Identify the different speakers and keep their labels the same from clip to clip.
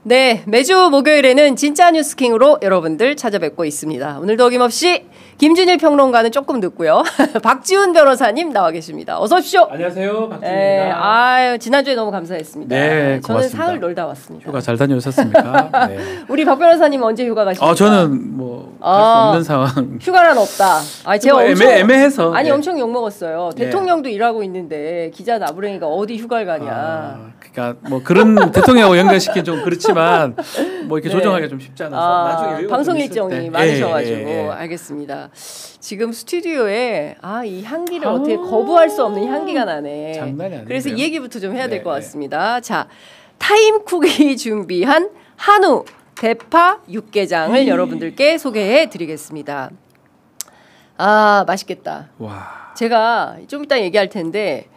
Speaker 1: 네, 매주 목요일에는 진짜 뉴스킹으로 여러분들 찾아뵙고 있습니다. 오늘도 어김없이 김준일 평론가는 조금 늦고요. 박지훈 변호사님 나와 계십니다. 어서 오십시오.
Speaker 2: 안녕하세요, 박지훈입니다.
Speaker 1: 네, 아유, 지난주에 너무 감사했습니다.
Speaker 2: 네,
Speaker 1: 저는
Speaker 2: 고맙습니다.
Speaker 1: 사흘 놀다 왔습니다.
Speaker 2: 휴가 잘 다녀오셨습니까? 네.
Speaker 1: 우리 박 변호사님 언제 휴가 가십니까?
Speaker 2: 저는 뭐 갈 수 없는 상황.
Speaker 1: 휴가란 없다. 제가 엄청
Speaker 2: 애매해서.
Speaker 1: 아니
Speaker 2: 네.
Speaker 1: 엄청 욕 먹었어요.
Speaker 2: 네.
Speaker 1: 대통령도 일하고 있는데 기자 나부랭이가 어디 휴가를 가냐.
Speaker 2: 그러니까 뭐 그런 대통령하고 연결시키기 좀 그렇지만 뭐 이렇게 조정하기 좀 쉽지 않아서 나중에 여유가
Speaker 1: 방송
Speaker 2: 좀 있을
Speaker 1: 일정이
Speaker 2: 때.
Speaker 1: 많으셔가지고 알겠습니다. 지금 스튜디오에 이 향기를 어떻게 거부할 수 없는 향기가 나네.
Speaker 2: 장난이 아니에요.
Speaker 1: 그래서 이 얘기부터 좀 해야 될 것 같습니다. 자, 타임쿡이 준비한 한우 대파 육개장을 여러분들께 소개해 드리겠습니다. 맛있겠다.
Speaker 2: 와.
Speaker 1: 제가 좀 이따 얘기할 텐데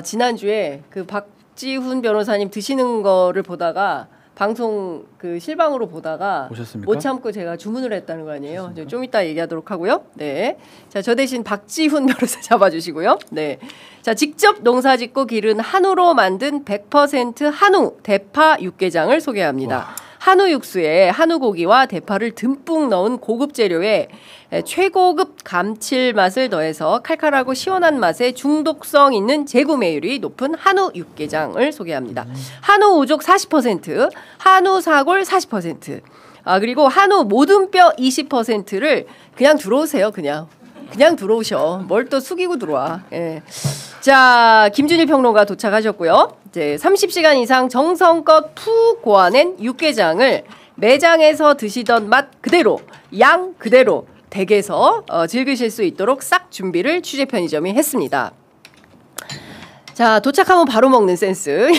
Speaker 1: 지난주에 그 박지훈 변호사님 드시는 거를 보다가 방송 그 실방으로 보다가
Speaker 2: 오셨습니까?
Speaker 1: 못 참고 제가 주문을 했다는 거 아니에요. 좀 이따 얘기하도록 하고요. 네. 자, 저 대신 박지훈 변호사 잡아주시고요. 네. 자, 직접 농사짓고 기른 한우로 만든 100% 한우 대파 육개장을 소개합니다.
Speaker 2: 와.
Speaker 1: 한우 육수에 한우 고기와 대파를 듬뿍 넣은 고급 재료에 최고급 감칠맛을 더해서 칼칼하고 시원한 맛에 중독성 있는 재구매율이 높은 한우 육개장을 소개합니다. 한우 우족 40%, 한우 사골 40%, 그리고 한우 모든 뼈 20%를 그냥 들어오세요. 그냥 들어오셔. 뭘 또 숙이고 들어와. 예. 자, 김준일 평론가 도착하셨고요. 이제 30시간 이상 정성껏 푹 고아낸 육개장을 매장에서 드시던 맛 그대로, 양 그대로 댁에서 즐기실 수 있도록 싹 준비를 취재 편의점이 했습니다. 자, 도착하면 바로 먹는 센스.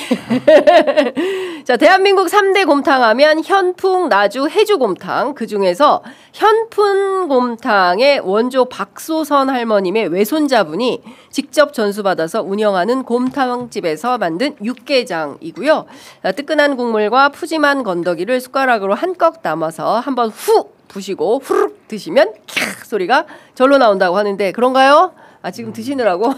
Speaker 1: 자, 대한민국 3대 곰탕 하면 현풍, 나주, 해주곰탕. 그중에서 현풍곰탕의 원조 박소선 할머님의 외손자분이 직접 전수받아서 운영하는 곰탕집에서 만든 육개장이고요. 뜨끈한 국물과 푸짐한 건더기를 숟가락으로 한껏 담아서 한번 후 부시고 후룩 드시면 캬 소리가 절로 나온다고 하는데 그런가요? 지금 드시느라고?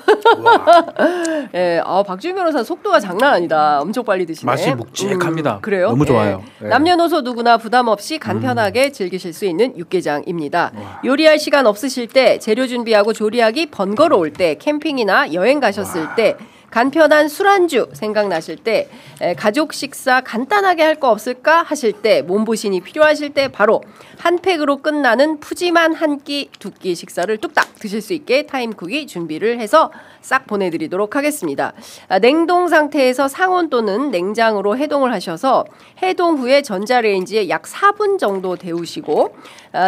Speaker 1: 예, 박주민 변호사 속도가 장난 아니다. 엄청 빨리 드시네.
Speaker 2: 맛이 묵직합니다.
Speaker 1: 그래요?
Speaker 2: 너무 좋아요.
Speaker 1: 예. 남녀노소 누구나 부담 없이 간편하게 즐기실 수 있는 육개장입니다. 요리할 시간 없으실 때, 재료 준비하고 조리하기 번거로울 때, 캠핑이나 여행 가셨을 때, 간편한 술안주 생각나실 때, 가족 식사 간단하게 할 거 없을까 하실 때, 몸보신이 필요하실 때 바로 한 팩으로 끝나는 푸짐한 한 끼, 두 끼 식사를 뚝딱 드실 수 있게 타임쿡이 준비를 해서 싹 보내드리도록 하겠습니다. 냉동 상태에서 상온 또는 냉장으로 해동을 하셔서 해동 후에 전자레인지에 약 4분 정도 데우시고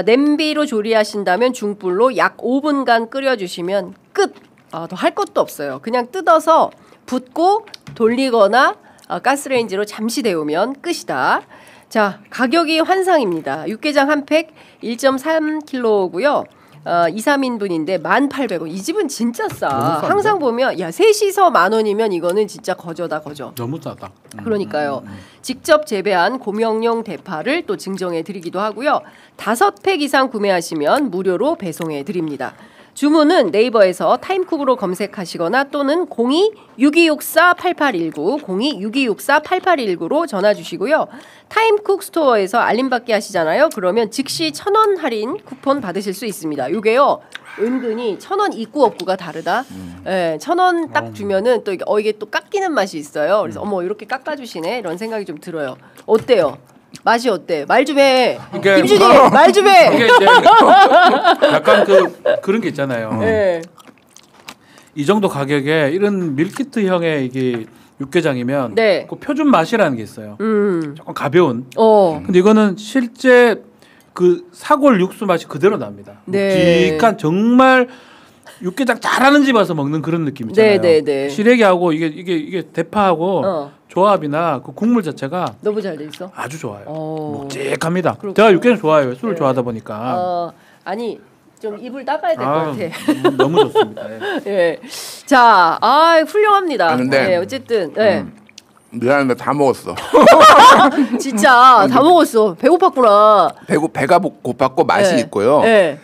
Speaker 1: 냄비로 조리하신다면 중불로 약 5분간 끓여주시면 끝! 더 할 것도 없어요. 그냥 뜯어서 붓고 돌리거나 가스레인지로 잠시 데우면 끝이다. 자, 가격이 환상입니다. 육개장 한 팩 1.3kg고요. 2, 3인분인데 1,800원. 이 집은 진짜 싸. 항상 보면 셋이서 10,000원이면 이거는 진짜 거저다 거저.
Speaker 2: 너무 싸다.
Speaker 1: 그러니까요. 직접 재배한 고명용 대파를 또 증정해 드리기도 하고요. 5팩 이상 구매하시면 무료로 배송해 드립니다. 주문은 네이버에서 타임쿡으로 검색하시거나 또는 02-6264-8819, 02-6264-8819로 전화 주시고요. 타임쿡 스토어에서 알림받기 하시잖아요. 그러면 즉시 1,000원 할인 쿠폰 받으실 수 있습니다. 이게요. 은근히 1,000원 있고 없고가 다르다. 네, 1,000원 딱 주면은 또 이게 또 깎이는 맛이 있어요. 그래서 이렇게 깎아주시네 이런 생각이 좀 들어요. 어때요? 맛이 어때? 말 좀 해. 김준희 말 좀 해.
Speaker 2: 이게 약간 그런 게 있잖아요.
Speaker 1: 네.
Speaker 2: 이 정도 가격에 이런 밀키트형의 이게 육개장이면
Speaker 1: 네.
Speaker 2: 그 표준 맛이라는 게 있어요. 조금 가벼운. 근데 이거는 실제 그 사골 육수 맛이 그대로 납니다.
Speaker 1: 네.
Speaker 2: 묵직한 정말 육개장 잘하는 집 와서 먹는 그런 느낌 있잖아요.
Speaker 1: 네.
Speaker 2: 시래기하고 이게 대파하고 조합이나 그 국물 자체가
Speaker 1: 너무 잘 돼 있어.
Speaker 2: 아주 좋아요. 묵직합니다.
Speaker 1: 그렇구나.
Speaker 2: 제가 육개장 좋아해요. 술을
Speaker 1: 네.
Speaker 2: 좋아하다 보니까.
Speaker 1: 아니 좀 입을 닦아야 될 것 같아.
Speaker 2: 너무 좋습니다. 예.
Speaker 1: 예. 자, 훌륭합니다.
Speaker 3: 근데
Speaker 1: 네, 어쨌든 네.
Speaker 3: 미안한데 다 먹었어.
Speaker 1: 진짜 다 먹었어. 배고팠구나.
Speaker 3: 배가 고팠고 맛이
Speaker 1: 네.
Speaker 3: 있고요.
Speaker 1: 네.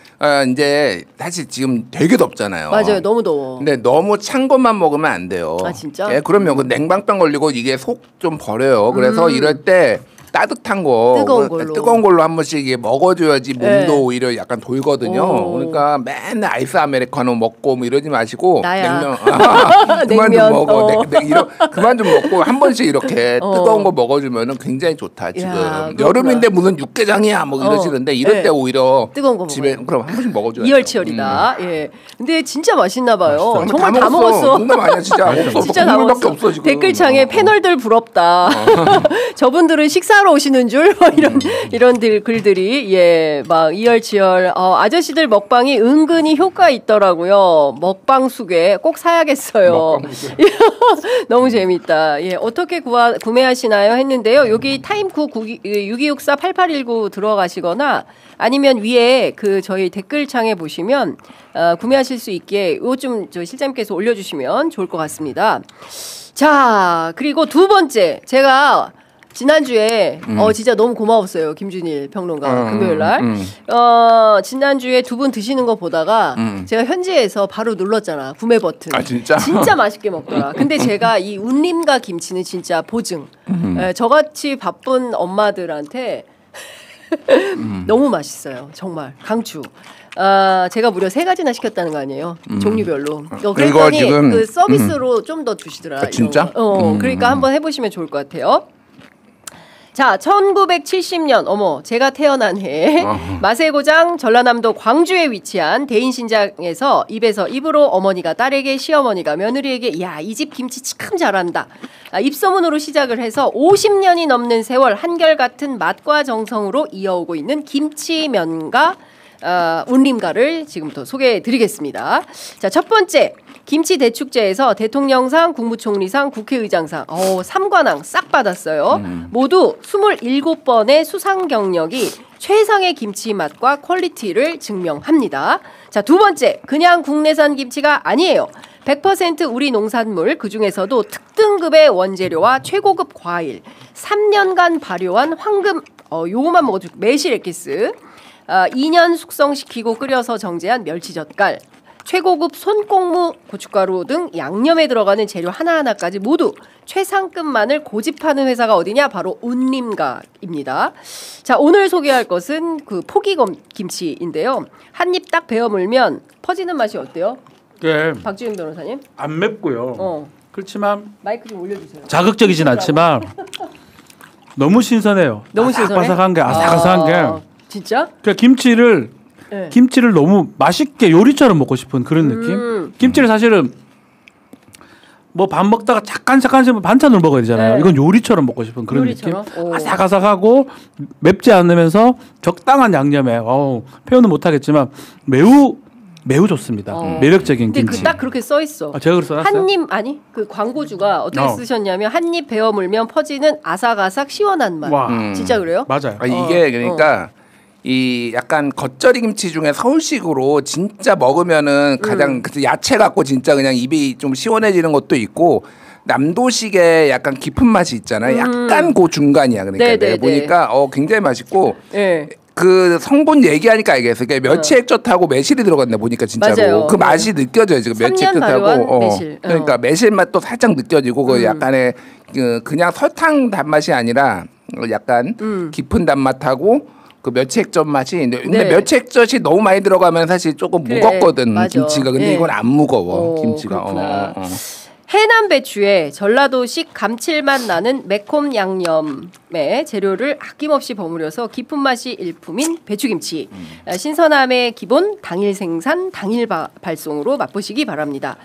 Speaker 3: 이제 사실 지금 되게 덥잖아요.
Speaker 1: 맞아요. 너무 더워.
Speaker 3: 근데 너무 찬 것만 먹으면 안 돼요.
Speaker 1: 진짜?
Speaker 3: 예, 그러면 그 냉방병 걸리고 이게 속 좀 버려요. 그래서 이럴 때 따뜻한 거 뜨거운 걸로 한 번씩 이게 먹어줘야지 몸도 오히려 약간 돌거든요. 그러니까 맨날 아이스 아메리카노 먹고 뭐 이러지 마시고 냉면 그만 좀 먹어. 그만 좀 먹고 한 번씩 이렇게 뜨거운 거 먹어주면은 굉장히 좋다. 지금 여름인데 무슨 육개장이야 뭐 이러시는데 이럴 때 오히려
Speaker 1: 뜨거운 거
Speaker 3: 집에 그럼 한 번씩 먹어줘야 돼.
Speaker 1: 이열치열이다. 예. 근데 진짜 맛있나 봐요. 정말 다 먹었어.
Speaker 3: 농담 아니야 진짜.
Speaker 1: 진짜 다 먹었어.
Speaker 3: 없어, 지금.
Speaker 1: 댓글창에 패널들 부럽다. 저분들은 식사하러 오시는 줄 이런 글들이 막 이열치열. 아저씨들 먹방이 은근히 효과 있더라고요. 먹방 수괴 꼭 사야겠어요. 너무 재밌다. 예, 어떻게 구매하시나요? 했는데요. 여기 타임쿠 6264-8819 들어가시거나 아니면 위에 그 저희 댓글창에 보시면 구매하실 수 있게 요 좀 저 실장님께서 올려주시면 좋을 것 같습니다. 자, 그리고 두 번째 제가 지난주에 진짜 너무 고마웠어요. 김준일 평론가 금요일 날. 지난주에 두 분 드시는 거 보다가 제가 현지에서 바로 눌렀잖아. 구매 버튼.
Speaker 3: 아, 진짜?
Speaker 1: 진짜 맛있게 먹더라. 근데 제가 이 운림가 김치는 진짜 보증. 저같이 바쁜 엄마들한테 너무 맛있어요. 정말 강추. 제가 무려 3가지나 시켰다는 거 아니에요? 종류별로. 그랬더니 지금, 그 서비스로 좀 더 주시더라.
Speaker 3: 아, 진짜?
Speaker 1: 그러니까 한번 해보시면 좋을 것 같아요. 자, 1970년 제가 태어난 해 맛의 고장 전라남도 광주에 위치한 대인신장에서 입에서 입으로 어머니가 딸에게 시어머니가 며느리에게 야, 이 집 김치 참 잘한다. 입소문으로 시작을 해서 50년이 넘는 세월 한결같은 맛과 정성으로 이어오고 있는 김치면과 운림가를 지금부터 소개해드리겠습니다. 자, 첫 번째 김치 대축제에서 대통령상, 국무총리상, 국회의장상 3관왕 싹 받았어요. 모두 27번의 수상 경력이 최상의 김치 맛과 퀄리티를 증명합니다. 자, 두 번째 그냥 국내산 김치가 아니에요. 100% 우리 농산물 그중에서도 특등급의 원재료와 최고급 과일 3년간 발효한 황금 요거만 먹어도 매실 엑기스 2년 숙성시키고 끓여서 정제한 멸치젓갈 최고급 손꼽무 고춧가루 등 양념에 들어가는 재료 하나하나까지 모두 최상급만을 고집하는 회사가 어디냐? 바로 운림가입니다. 자, 오늘 소개할 것은 그 포기김치인데요. 한 입 딱 베어 물면 퍼지는 맛이 어때요?
Speaker 2: 예.
Speaker 1: 박지윤 변호사님?
Speaker 2: 안 맵고요. 그렇지만
Speaker 1: 마이크 좀 올려주세요.
Speaker 2: 자극적이진 않지만 너무 신선해요.
Speaker 1: 너무 신선해?
Speaker 2: 바삭바삭한 게 아삭아삭한 게.
Speaker 1: 진짜?
Speaker 2: 그러니까 김치를 너무 맛있게 요리처럼 먹고 싶은 그런 느낌. 김치를 사실은 뭐 밥 먹다가 잠깐 반찬으로 먹어야 되잖아요.
Speaker 1: 네.
Speaker 2: 이건 요리처럼 먹고 싶은 그런
Speaker 1: 요리처럼?
Speaker 2: 느낌. 아삭아삭하고 맵지 않으면서 적당한 양념에 표현은 못하겠지만 매우 좋습니다. 매력적인
Speaker 1: 근데
Speaker 2: 김치.
Speaker 1: 딱 그렇게 써 있어.
Speaker 2: 제가 그렇게 써놨어요?
Speaker 1: 한입 아니 그 광고주가 어떻게 쓰셨냐면 한 입 베어 물면 퍼지는 아삭아삭 시원한 맛. 진짜 그래요?
Speaker 2: 맞아요.
Speaker 3: 이게 그러니까 이 약간 겉절이 김치 중에 서울식으로 진짜 먹으면은 가장 야채 갖고 진짜 그냥 입이 좀 시원해지는 것도 있고 남도식의 약간 깊은 맛이 있잖아요. 약간 그 중간이야. 그러니까 내가 보니까 굉장히 맛있고.
Speaker 1: 네.
Speaker 3: 그 성분 얘기하니까 알겠어요. 그러니까 멸치액젓하고 매실이 들어갔네 보니까 진짜로.
Speaker 1: 맞아요.
Speaker 3: 그 맛이 느껴져요. 지금 멸치액젓하고
Speaker 1: 매실.
Speaker 3: 그러니까 매실 맛도 살짝 느껴지고 그 약간의 그냥 설탕 단맛이 아니라 약간 깊은 단맛하고 그 멸치액젓 맛이. 근데 멸치액젓이 너무 많이 들어가면 사실 조금 무겁거든. 맞아. 김치가. 근데 이건 안 무거워. 김치가.
Speaker 1: 해남 배추에 전라도식 감칠맛 나는 매콤 양념의 재료를 아낌없이 버무려서 깊은 맛이 일품인 배추김치. 신선함의 기본 당일 생산 당일 발송으로 맛보시기 바랍니다.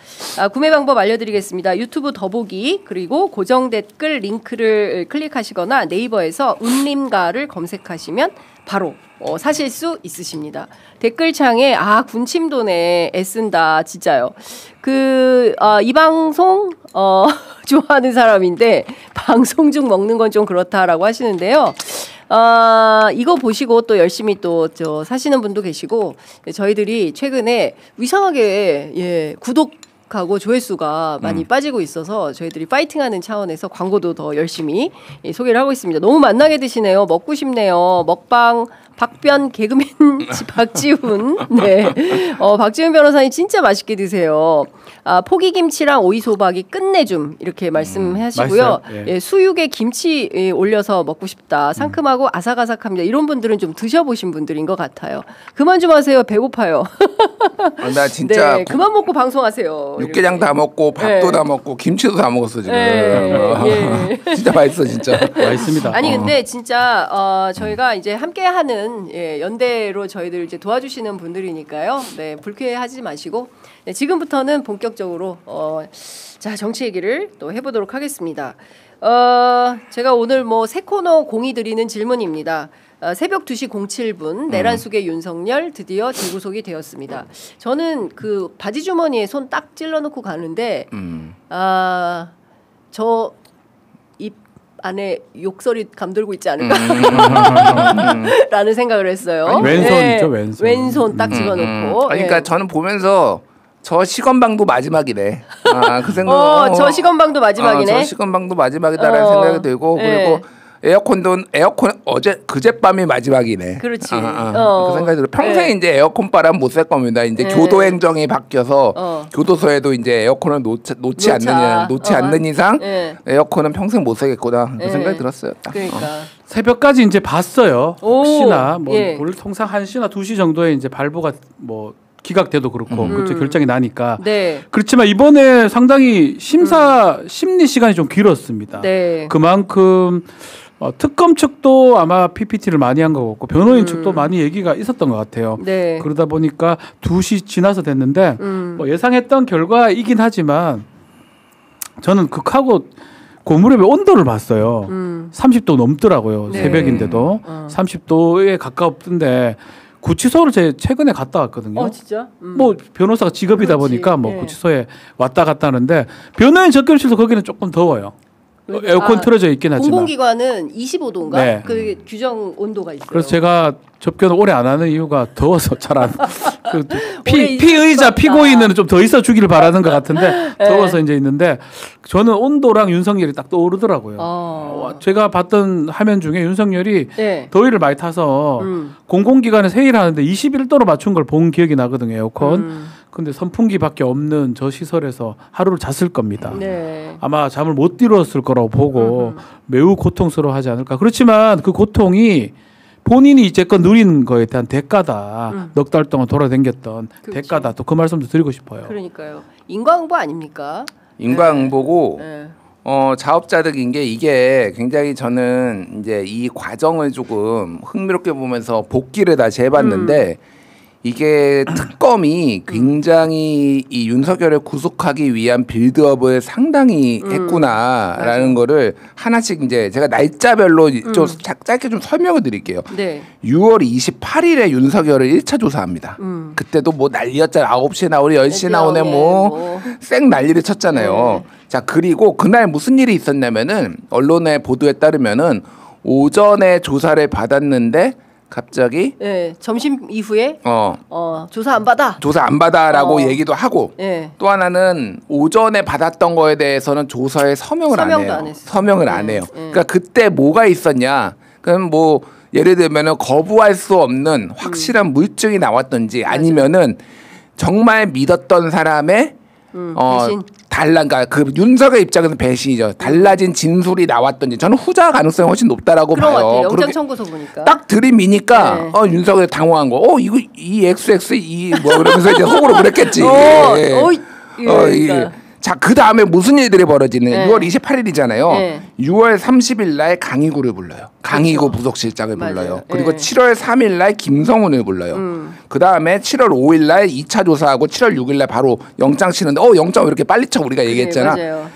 Speaker 1: 구매 방법 알려드리겠습니다. 유튜브 더보기 그리고 고정 댓글 링크를 클릭하시거나 네이버에서 운림가를 검색하시면 바로 사실 수 있으십니다. 댓글창에 군침도네 애쓴다 진짜요. 이 방송 좋아하는 사람인데 방송 중 먹는 건 좀 그렇다라고 하시는데요. 이거 보시고 또 열심히 또 사시는 분도 계시고 저희들이 최근에 이상하게 구독하고 조회수가 많이 빠지고 있어서 저희들이 파이팅하는 차원에서 광고도 더 열심히 소개를 하고 있습니다. 너무 맛나게 드시네요. 먹고 싶네요. 먹방 박변 개그맨 박지훈. 네. 박지훈 변호사님 진짜 맛있게 드세요. 포기김치랑 오이소박이 끝내줌 이렇게 말씀하시고요. 예, 수육에 김치 올려서 먹고 싶다. 상큼하고 아삭아삭합니다. 이런 분들은 좀 드셔보신 분들인 것 같아요. 그만 좀 하세요. 배고파요.
Speaker 3: 나 진짜
Speaker 1: 네, 그만 먹고 방송하세요.
Speaker 3: 육개장 다 먹고 밥도 다 먹고 김치도 다 먹었어 지금. 진짜 맛있어 진짜.
Speaker 2: 맛있습니다.
Speaker 1: 아니 근데 진짜 저희가 이제 함께하는 연대로 저희들 이제 도와주시는 분들이니까요. 네, 불쾌하지 마시고 지금부터는 본격적으로 자 정치 얘기를 또 해보도록 하겠습니다. 제가 오늘 뭐 새 코너 공이 드리는 질문입니다. 새벽 2시 07분 내란 속의 윤석열 드디어 재구속이 되었습니다. 저는 그 바지 주머니에 손 딱 찔러놓고 가는데 저 입 안에 욕설이 감돌고 있지 않을까 라는 생각을 했어요.
Speaker 2: 아니, 왼손이죠 왼손.
Speaker 1: 왼손 딱 집어넣고.
Speaker 3: 그러니까 저는 보면서 저 시건방도 마지막이네. 그 생각.
Speaker 1: 저 시건방도 마지막이네.
Speaker 3: 저 시건방도 마지막이다라는 생각이 들고 그리고 에어컨 그젯밤이 마지막이네.
Speaker 1: 그렇지.
Speaker 3: 그 생각이 들어. 평생 이제 에어컨 바람 못 쐴 겁니다. 이제 교도 행정이 바뀌어서 교도소에도 이제 에어컨을 놓지 않는 이상 에어컨은 평생 못 쐬겠구나. 그 생각이 들었어요.
Speaker 1: 그러니까.
Speaker 2: 새벽까지 이제 봤어요. 혹시나 뭐 원래 통상 1시나 2시 정도에 이제 발부가 뭐 기각돼도 그렇고 그렇죠. 결정이 나니까. 그렇지만 이번에 상당히 심리 시간이 좀 길었습니다. 그만큼 특검 측도 아마 PPT를 많이 한 것 같고 변호인 측도 많이 얘기가 있었던 것 같아요. 그러다 보니까 2시 지나서 됐는데 뭐 예상했던 결과이긴 하지만 저는 극하고 고무렵의 온도를 봤어요. 30도 넘더라고요. 새벽인데도 30도에 가까웠던데 구치소를 제 최근에 갔다 왔거든요.
Speaker 1: 진짜?
Speaker 2: 뭐 변호사가 직업이다 보니까 뭐 구치소에 왔다 갔다 하는데 변호인 접견실도 거기는 조금 더워요. 에어컨 틀어져 있긴 하지만
Speaker 1: 공공기관은 25도인가? 그 규정 온도가 있어요.
Speaker 2: 그래서 제가 접견을 오래 안 하는 이유가 더워서 잘 안. 피의자 피고인은 좀 더 있어 주기를 바라는 것 같은데 더워서 이제 있는데 저는 온도랑 윤석열이 딱 떠오르더라고요. 제가 봤던 화면 중에 윤석열이 더위를 많이 타서 공공기관에서 회의를 하는데 21도로 맞춘 걸 본 기억이 나거든요. 에어컨. 근데 선풍기밖에 없는 저 시설에서 하루를 잤을 겁니다. 아마 잠을 못 이뤘을 거라고 보고 매우 고통스러워하지 않을까. 그렇지만 그 고통이 본인이 이제껏 누린 거에 대한 대가다. 넉 달 동안 돌아다녔던 대가다. 또 그 말씀도 드리고 싶어요.
Speaker 1: 그러니까요. 인과응보 아닙니까?
Speaker 3: 인과응보고 자업자득인 게 이게 굉장히 저는 이제 이 과정을 조금 흥미롭게 보면서 복기를 다시 해봤는데 이게 특검이 굉장히 이 윤석열을 구속하기 위한 빌드업을 상당히 했구나라는 거를 하나씩 이제 제가 날짜별로 좀 짧게 좀 설명을 드릴게요. 6월 28일에 윤석열을 1차 조사합니다. 그때도 뭐 난리였잖아요. 9시에 나오래 10시에 나오네 뭐 쌩 난리를 쳤잖아요. 자, 그리고 그날 무슨 일이 있었냐면은 언론의 보도에 따르면은 오전에 조사를 받았는데 갑자기
Speaker 1: 점심 이후에 조사 안 받아라고
Speaker 3: 얘기도 하고 또 하나는 오전에 받았던 거에 대해서는 조사에 서명을 안 해요. 그러니까 그때 뭐가 있었냐? 그럼 뭐 예를 들면은 거부할 수 없는 확실한 물증이 나왔던지 아니면은 정말 믿었던 사람의 그러니까 그 윤석열 입장에서는 배신이죠. 달라진 진술이 나왔던지 저는 후자 가능성이 훨씬 높다라고
Speaker 1: 그런
Speaker 3: 봐요.
Speaker 1: 것 같아요. 영장 청구서 보니까
Speaker 3: 딱 들이미니까 윤석열 당황한 거. 이거 이 XX 뭐 그러면서 이제 속으로 그랬겠지. 자, 그 다음에 무슨 일들이 벌어지는 6월 28일이잖아요. 6월 30일 날 강희구를 불러요. 강희구 부속실장을 불러요. 그리고 7월 3일 날 김성훈을 불러요. 그 다음에 7월 5일 날 2차 조사하고 7월 6일 날 바로 영장 치는데 영장 왜 이렇게 빨리 쳐 우리가 얘기했잖아.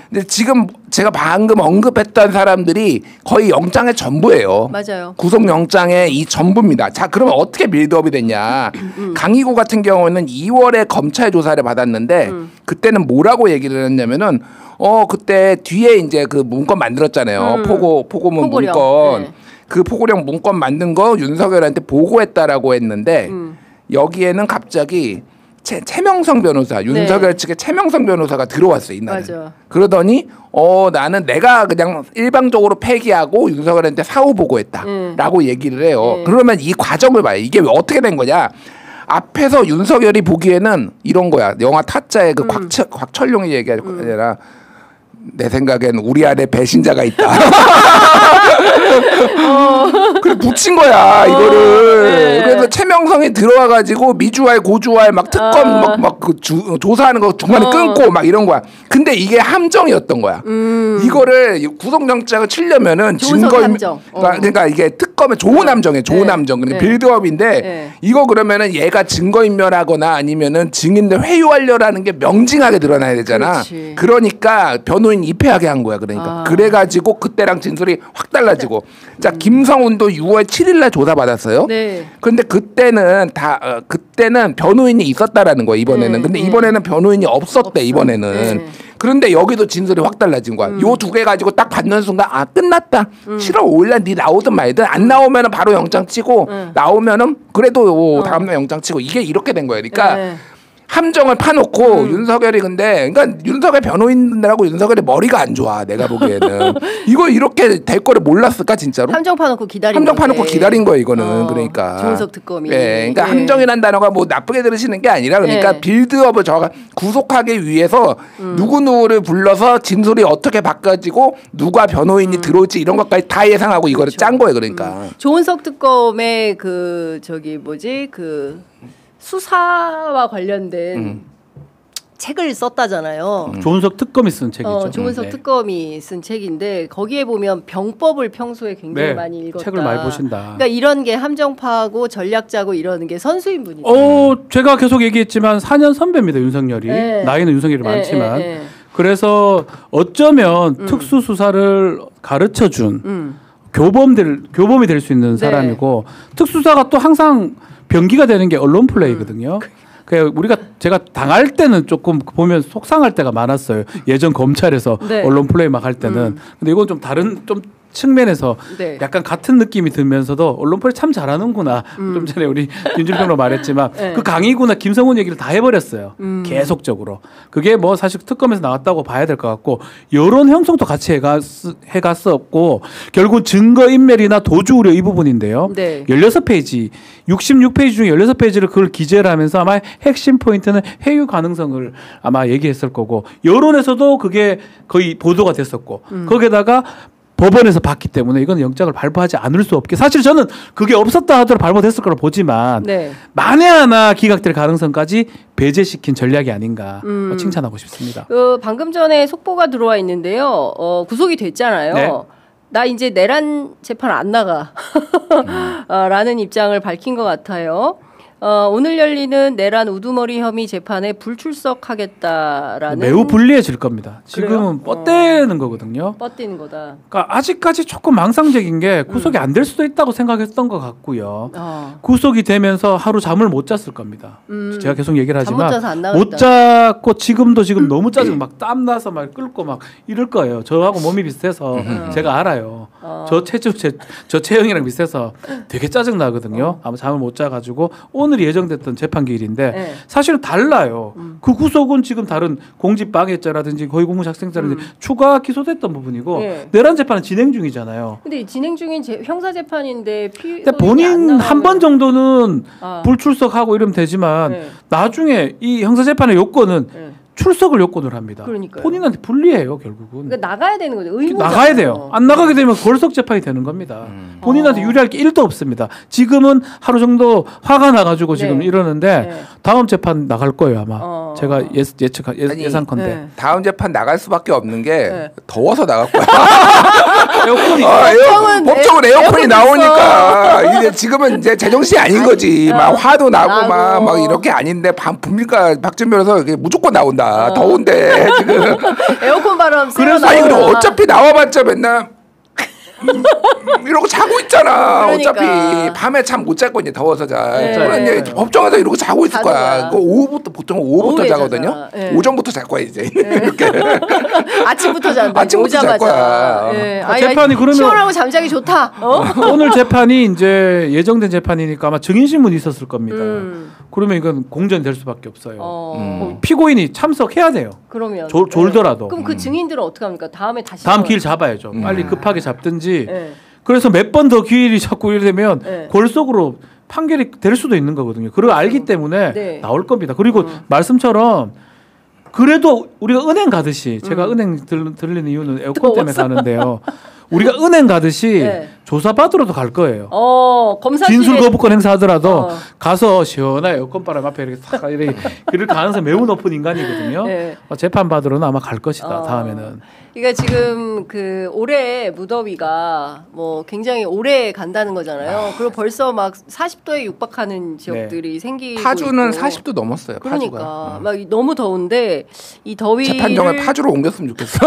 Speaker 3: 근데 지금 제가 방금 언급했던 사람들이 거의 영장의 전부예요. 구속영장의 이 전부입니다. 자, 그러면 어떻게 빌드업이 됐냐. 강희구 같은 경우는 2월에 검찰 조사를 받았는데 그때는 뭐라고 얘기를 했냐면은 그때 뒤에 이제 그 문건 만들었잖아요. 포고문 문건. 그 포고령 문건 만든 거 윤석열한테 보고했다라고 했는데 여기에는 갑자기 최명성 변호사, 윤석열 측의 최명성 변호사가 들어왔어 이날에.
Speaker 1: 맞아.
Speaker 3: 그러더니 나는 내가 그냥 일방적으로 폐기하고 윤석열한테 사후 보고했다라고 얘기를 해요. 그러면 이 과정을 봐요. 이게 어떻게 된 거냐? 앞에서 윤석열이 보기에는 이런 거야. 영화 타짜의 그 곽철용이 얘기하잖아. 내 생각엔 우리 안에 배신자가 있다. 그래 붙인 거야 이거를. 네. 그래서 최명성이 들어와가지고 미주알 고주알 막 특검 막 그 조사하는 거 중간에 끊고 막 이런 거야. 근데 이게 함정이었던 거야. 이거를 구속영장을 치려면은 증거 그러니까 이게 특검의 좋은 함정이에요. 좋은 함정. 그러니까 빌드업인데 이거 그러면은 얘가 증거인멸하거나 아니면은 증인들 회유하려라는 게 명징하게 드러나야 되잖아.
Speaker 1: 그렇지.
Speaker 3: 그러니까 변호인 입회하게 한 거야. 그러니까 그래가지고 그때랑 진술이 확 달라지고. 자 김성훈도 6월 7일날 조사 받았어요. 네. 그런데 그때는 그때는 변호인이 있었다라는 거야 이번에는. 근데 이번에는 변호인이 없었대 이번에는. 그런데 여기도 진술이 확 달라진 거야. 요 두 개 가지고 딱 받는 순간 끝났다. 7월 5일날 네 나오든 말든 안 나오면은 바로 영장 치고 나오면은 그래도 다음날 영장 치고 이게 이렇게 된 거야. 그러니까. 함정을 파놓고 윤석열이 그러니까 윤석열 변호인들하고 윤석열의 머리가 안 좋아 내가 보기에는. 이거 이렇게 될 거를 몰랐을까 진짜로?
Speaker 1: 함정 파놓고 기다린
Speaker 3: 함정 파놓고 기다린 거야 이거는. 그러니까
Speaker 1: 조은석 특검이.
Speaker 3: 그러니까 함정이라는 단어가 뭐 나쁘게 들으시는 게 아니라 그러니까 빌드업을 저가 구속하기 위해서 누구누구를 불러서 진술이 어떻게 바꿔지고 누가 변호인이 들어올지 이런 것까지 다 예상하고 이거를 짠 거예요 그러니까.
Speaker 1: 조은석 특검의 그 수사와 관련된 책을 썼다잖아요.
Speaker 2: 조은석 특검이 쓴 책이죠.
Speaker 1: 조은석 특검이 쓴 책인데 거기에 보면 병법을 평소에 굉장히 많이 읽었다.
Speaker 2: 책을 많이 보신다.
Speaker 1: 그러니까 이런 게 함정파하고 전략자고 이러는 게 선수인 분이죠.
Speaker 2: 제가 계속 얘기했지만 4년 선배입니다. 윤석열이. 나이는 윤석열이 많지만. 그래서 어쩌면 특수수사를 가르쳐준 교범이 될 수 있는 사람이고 특수사가 또 항상 병기가 되는 게 언론 플레이거든요. 제가 당할 때는 조금 보면 속상할 때가 많았어요. 예전 검찰에서 언론 플레이 막 할 때는. 근데 이건 좀 다른 측면에서 약간 같은 느낌이 들면서도 언론 플레이 참 잘하는구나. 좀 전에 우리 윤준평로 말했지만 그 강희구나 김성훈 얘기를 다 해버렸어요. 계속적으로. 그게 뭐 사실 특검에서 나왔다고 봐야 될 것 같고 여론 형성도 같이 해갔었고 결국 증거인멸이나 도주 우려 이 부분인데요. 16페이지 66페이지 중에 16페이지를 그걸 기재를 하면서 아마 핵심 포인트는 회유 가능성을 아마 얘기했을 거고 여론에서도 그게 거의 보도가 됐었고 거기에다가 법원에서 봤기 때문에 이건 영장을 발부하지 않을 수 없게 사실 저는 그게 없었다 하더라도 발부됐을 거라 보지만 만에 하나 기각될 가능성까지 배제시킨 전략이 아닌가 칭찬하고 싶습니다.
Speaker 1: 방금 전에 속보가 들어와 있는데요. 구속이 됐잖아요. 나 이제 내란 재판 안 나가 라는 입장을 밝힌 것 같아요. 오늘 열리는 내란 우두머리 혐의 재판에 불출석하겠다라는.
Speaker 2: 매우 불리해질 겁니다. 지금은 뻗대는 거거든요.
Speaker 1: 뻗대는 거다.
Speaker 2: 그러니까 아직까지 조금 망상적인 게 구속이 안 될 수도 있다고 생각했던 것 같고요. 구속이 되면서 하루 잠을 못 잤을 겁니다. 제가 계속 얘기를 하지만 못 잤고 지금 너무 짜증 막 땀 나서 막 끓고 막 이럴 거예요. 저하고 몸이 비슷해서 제가 알아요. 저 체형이랑 비슷해서 되게 짜증 나거든요. 아마 잠을 못 자가지고 오늘 예정됐던 재판기일인데 사실은 달라요. 그 구속은 지금 다른 공직방해죄라든지 고위공직학생죄라든지 추가 기소됐던 부분이고 내란 재판은 진행 중이잖아요.
Speaker 1: 근데 진행 중인 형사 재판인데
Speaker 2: 본인 한 번 정도는 불출석하고 이러면 되지만 나중에 이 형사 재판의 요건은 출석을 요건을 합니다.
Speaker 1: 그러니까요.
Speaker 2: 본인한테 불리해요 결국은.
Speaker 1: 그러니까 나가야 되는 거죠. 의무잖아요.
Speaker 2: 나가야 돼요. 안 나가게 되면 골석 재판이 되는 겁니다. 본인한테 유리할 게 1도 없습니다. 지금은 하루 정도 화가 나가지고 지금 이러는데 다음 재판 나갈 거예요 아마. 제가 예상컨대.
Speaker 3: 다음 재판 나갈 수밖에 없는 게 더워서 나갈 거야. 법정은 에어컨이 나오니까 이제 지금은 이제 제정신이 아닌 거지. 막 화도 나고 막 이렇게 아닌데 분명히 박준 변호사 무조건 나온다. 더운데 지금
Speaker 1: 에어컨 바람
Speaker 3: 그래서 그리고 어차피 나와봤자 맨날 이러고 자고 있잖아.
Speaker 1: 그러니까.
Speaker 3: 어차피 밤에 잠 못 잘 거니 더워서 자. 네. 법정에서 이러고 자고 있을 거야. 보통 오후부터 자거든요. 네. 오전부터 잘 거야 이제. 이렇게.
Speaker 1: 아침부터 잔다.
Speaker 3: 아침부터 잘 거야.
Speaker 1: 네.
Speaker 2: 재판이 그러면
Speaker 1: 시원하고 잠자기 좋다.
Speaker 2: 오늘 재판이 이제 예정된 재판이니까 아마 증인신문이 있었을 겁니다. 그러면 이건 공전될 수밖에 없어요. 피고인이 참석해야 돼요.
Speaker 1: 그러면
Speaker 2: 졸더라도.
Speaker 1: 그럼 그 증인들은 어떻게 합니까? 다음에 다시
Speaker 2: 다음 기일 잡아야죠. 빨리 급하게 잡든지. 그래서 몇 번 더 기일이 자꾸 이래 되면 골 속으로 판결이 될 수도 있는 거거든요. 그걸 알기 때문에 나올 겁니다. 그리고 말씀처럼 그래도 우리가 은행 가듯이 제가 은행 들리는 이유는 에어컨 때문에 가는데요. 우리가 은행 가듯이 조사받으러도 갈 거예요.
Speaker 1: 검사실에
Speaker 2: 진술 거부권 행사하더라도 가서 시원한 에어컨 바람 앞에 이렇게 싹 이렇게 그럴 가능성이 매우 높은 인간이거든요. 재판 받으러는 아마 갈 것이다. 다음에는.
Speaker 1: 그러니까 지금 그 올해 무더위가 뭐 굉장히 오래 간다는 거잖아요. 그리고 벌써 막 40도에 육박하는 지역들이 생기고
Speaker 3: 파주는
Speaker 1: 있고.
Speaker 3: 40도 넘었어요.
Speaker 1: 그러니까 막 너무 더운데 이 더위를
Speaker 3: 재판정을 파주로 옮겼으면 좋겠어.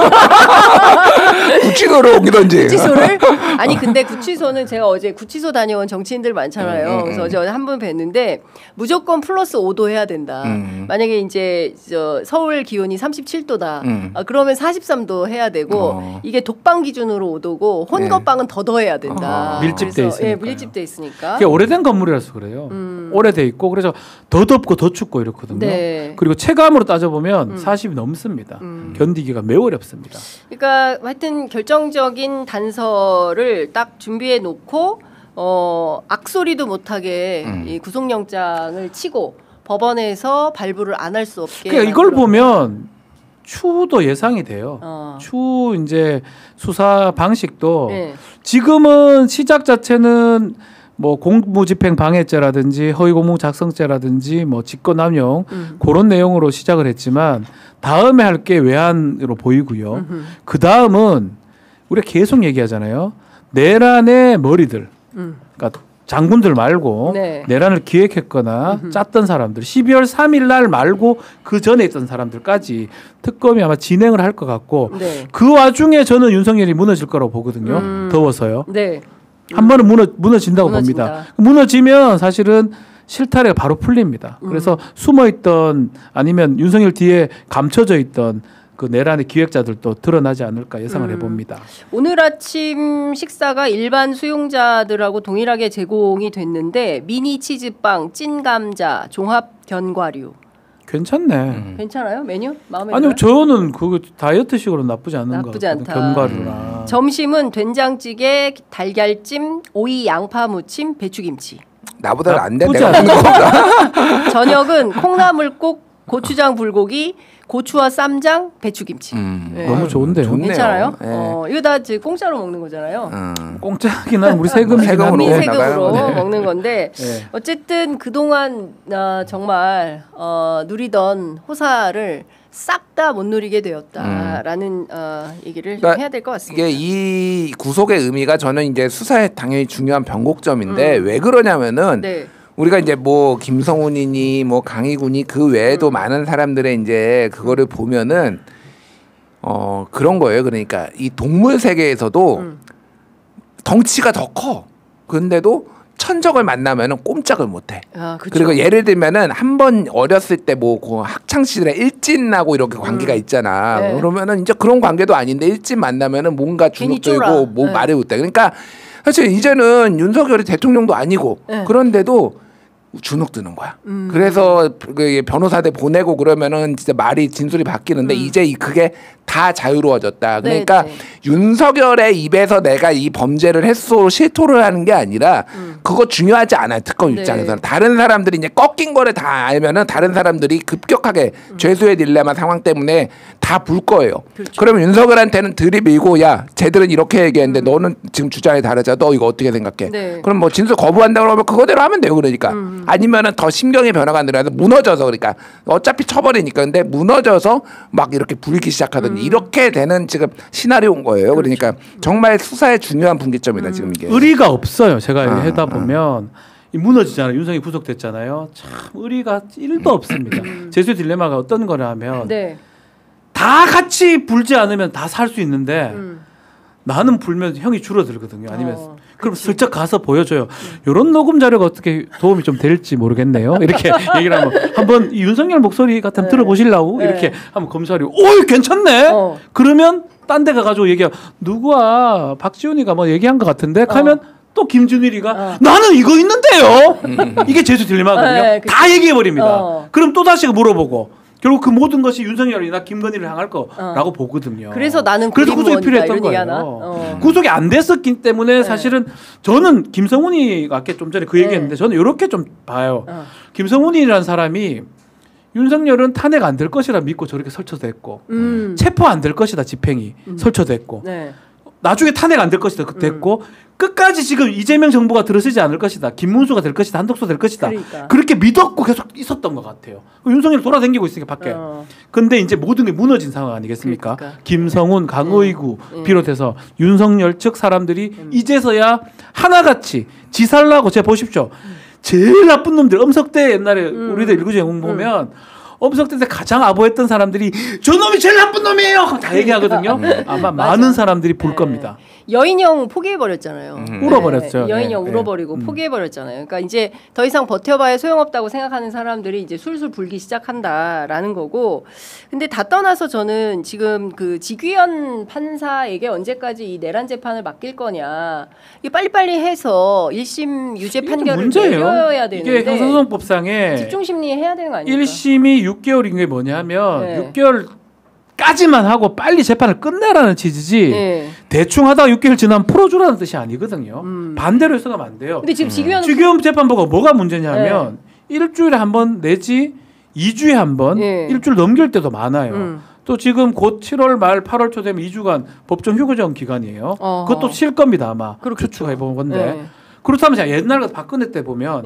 Speaker 3: 구치소로 옮기던지.
Speaker 1: 구치소를? 아니 근데 구치소는 제가 어제 구치소 다녀온 정치인들 많잖아요. 그래서 어제 한 분 뵀는데 무조건 플러스 5도 해야 된다. 만약에 이제 서울 기온이 37도다. 그러면 43도 해야 되고 이게 독방 기준으로 5도고 혼거방은 더 더해야 된다.
Speaker 2: 밀집돼 있으니까.
Speaker 1: 밀집돼 있으니까.
Speaker 2: 그게 오래된 건물이라서 그래요. 오래돼 있고 그래서 더 덥고 더 춥고 이렇거든요. 그리고 체감으로 따져보면 40이 넘습니다. 견디기가 매우 어렵습니다.
Speaker 1: 그러니까 하여튼 결정적인 단서를 딱 준비해 놓고 악소리도 못하게 이 구속영장을 치고 법원에서 발부를 안 할 수 없게.
Speaker 2: 그러니까 이걸 보면 추후도 예상이 돼요. 추후 이제 수사 방식도 지금은 시작 자체는 뭐 공무집행 방해죄라든지 허위공무 작성죄라든지 뭐 직권남용 그런 내용으로 시작을 했지만 다음에 할 게 외환으로 보이고요. 그 다음은 우리가 계속 얘기하잖아요. 내란의 머리들, 그러니까 장군들 말고 내란을 기획했거나 짰던 사람들 12월 3일 날 말고 그 전에 있던 사람들까지 특검이 아마 진행을 할 것 같고 그 와중에 저는 윤석열이 무너질 거라고 보거든요. 더워서요. 한 번은 무너진다고 봅니다. 무너지면 사실은 실타래가 바로 풀립니다. 그래서 숨어있던 아니면 윤석열 뒤에 감춰져 있던 그 내란의 기획자들도 드러나지 않을까 예상을 해봅니다.
Speaker 1: 오늘 아침 식사가 일반 수용자들하고 동일하게 제공이 됐는데 미니 치즈빵, 찐 감자, 종합 견과류.
Speaker 2: 괜찮네.
Speaker 1: 괜찮아요? 메뉴? 마음에
Speaker 2: 아니요, 저는 그 다이어트식으로 나쁘지 않은 거 같아요.
Speaker 1: 않다.
Speaker 2: 견과류나.
Speaker 1: 점심은 된장찌개, 달걀찜, 오이 양파 무침, 배추김치.
Speaker 3: 나보다 안 돼. 내가 먹는 거보다.
Speaker 1: 저녁은 콩나물국, 고추장 불고기, 고추와 쌈장, 배추김치.
Speaker 2: 너무 좋은데요.
Speaker 3: 좋네요.
Speaker 1: 괜찮아요? 이거 다 공짜로 먹는 거잖아요.
Speaker 2: 공짜긴 한 우리 세금으로
Speaker 1: 먹는 건데 어쨌든 그동안 정말 누리던 호사를 싹 다 못 누리게 되었다라는 얘기를 그러니까 해야 될 것 같습니다.
Speaker 3: 이게 이 구속의 의미가 저는 이제 수사에 당연히 중요한 변곡점인데 왜 그러냐면은 우리가 이제 뭐 김성훈이니 뭐 강희군이 그 외에도 많은 사람들의 이제 그거를 보면은 그런 거예요. 그러니까 이 동물 세계에서도 덩치가 더 커. 그런데도 천적을 만나면은 꼼짝을 못 해. 그리고 예를 들면은 한 번 어렸을 때 뭐 그 학창 시절에 일진하고 이렇게 관계가 있잖아. 그러면은 이제 그런 관계도 아닌데 일진 만나면은 뭔가 주눅 들고 뭐 말을 못 해. 그러니까 사실 이제는 윤석열이 대통령도 아니고 그런데도 주눅 드는 거야. 그래서 그 변호사들 보내고 그러면은 진짜 말이 진술이 바뀌는데 이제 그게 다 자유로워졌다. 그러니까 윤석열의 입에서 내가 이 범죄를 했소 실토를 하는 게 아니라 그거 중요하지 않아요. 특검 입장에서는. 다른 사람들이 이제 꺾인 거를 다 알면은 다른 사람들이 급격하게 죄수의 딜레마 상황 때문에 다 불 거예요. 그러면 윤석열한테는 들이밀고 야 쟤들은 이렇게 얘기했는데 너는 지금 주장이 다르잖아. 너 이거 어떻게 생각해? 그럼 뭐 진술 거부한다 그러면 그거대로 하면 돼요. 그러니까. 아니면은 더 심경의 변화가 늘어나서 무너져서 그러니까 어차피 쳐버리니까 근데 무너져서 막 이렇게 불기 시작하든지 이렇게 되는 지금 시나리오인 거예요. 그러니까 정말 수사의 중요한 분기점이다 지금 이게.
Speaker 2: 의리가 없어요. 제가 하다 보면 무너지잖아요. 윤석이 구속됐잖아요. 참 의리가 1도 없습니다. 제수의 딜레마가 어떤 거냐 하면 다 같이 불지 않으면 다 살 수 있는데 나는 불면 형이 줄어들거든요. 아니면 그럼 슬쩍 가서 보여줘요. 이런 녹음 자료가 어떻게 도움이 좀 될지 모르겠네요. 이렇게 얘기를 하면 한번 윤석열 목소리 같은 들어보시려고 이렇게 한번 검사를 오 괜찮네. 그러면 딴 데 가가지고 얘기해 누구야 박지훈이가 뭐 얘기한 것 같은데 하면 또 김준일이가 나는 이거 있는데요. 이게 제주 딜레마거든요. 다 얘기해버립니다. 그럼 또 다시 물어보고 결국 그 모든 것이 윤석열이나 김건희를 향할 거라고 보거든요.
Speaker 1: 그래서 나는
Speaker 2: 그래서 구속이 필요했던 거예요. 구속이 안 됐었기 때문에 사실은 저는 김성훈이가 아까 좀 전에 그 얘기했는데 저는 이렇게 좀 봐요. 김성훈이라는 사람이 윤석열은 탄핵 안 될 것이라 믿고 저렇게 설쳐됐고 체포 안 될 것이다 집행이 설쳐됐고 나중에 탄핵 안 될 것이다 됐고 끝까지 지금 이재명 정부가 들어서지 않을 것이다. 김문수가 될 것이다. 한덕수 될 것이다. 그러니까. 그렇게 믿었고 계속 있었던 것 같아요. 윤석열 돌아다니고 있으니까 밖에. 근데 이제 모든 게 무너진 상황 아니겠습니까? 그러니까. 김성훈, 강의구 비롯해서 윤석열 측 사람들이 이제서야 하나같이 지살라고 제가 보십시오. 제일 나쁜 놈들 엄석대 옛날에 우리들 일구제 영웅 보면 엄석대 때 가장 아부했던 사람들이 저놈이 제일 나쁜 놈이에요 다 얘기하거든요. 아마 많은 사람들이 볼 겁니다.
Speaker 1: 여인형 포기해버렸잖아요.
Speaker 2: 울어버렸죠.
Speaker 1: 여인형 울어버리고 포기해버렸잖아요. 그러니까 이제 더 이상 버텨봐야 소용없다고 생각하는 사람들이 이제 술술 불기 시작한다라는 거고. 근데 다 떠나서 저는 지금 그 지귀현 판사에게 언제까지 이 내란 재판을 맡길 거냐. 이게 빨리빨리 해서 1심 유죄 판결을 내려야 되는데
Speaker 2: 이게 형사소송법상에
Speaker 1: 집중심리 해야 되는 거 아닙니까?
Speaker 2: 1심이 6개월인 게 뭐냐면 6개월 까지만 하고 빨리 재판을 끝내라는 취지지 대충 하다가 6개월 지나면 풀어주라는 뜻이 아니거든요. 반대로 해석하면 안 돼요.
Speaker 1: 근데 지금
Speaker 2: 지귀현 재판부가 뭐가 문제냐면 일주일에 한 번 내지 2주에 한 번 일주일 넘길 때도 많아요. 또 지금 곧 7월 말 8월 초 되면 2주간 법정 휴교정 기간이에요. 그것도 칠 겁니다 아마. 추측해 본 건데. 그렇다면 제가 옛날 같은 박근혜 때 보면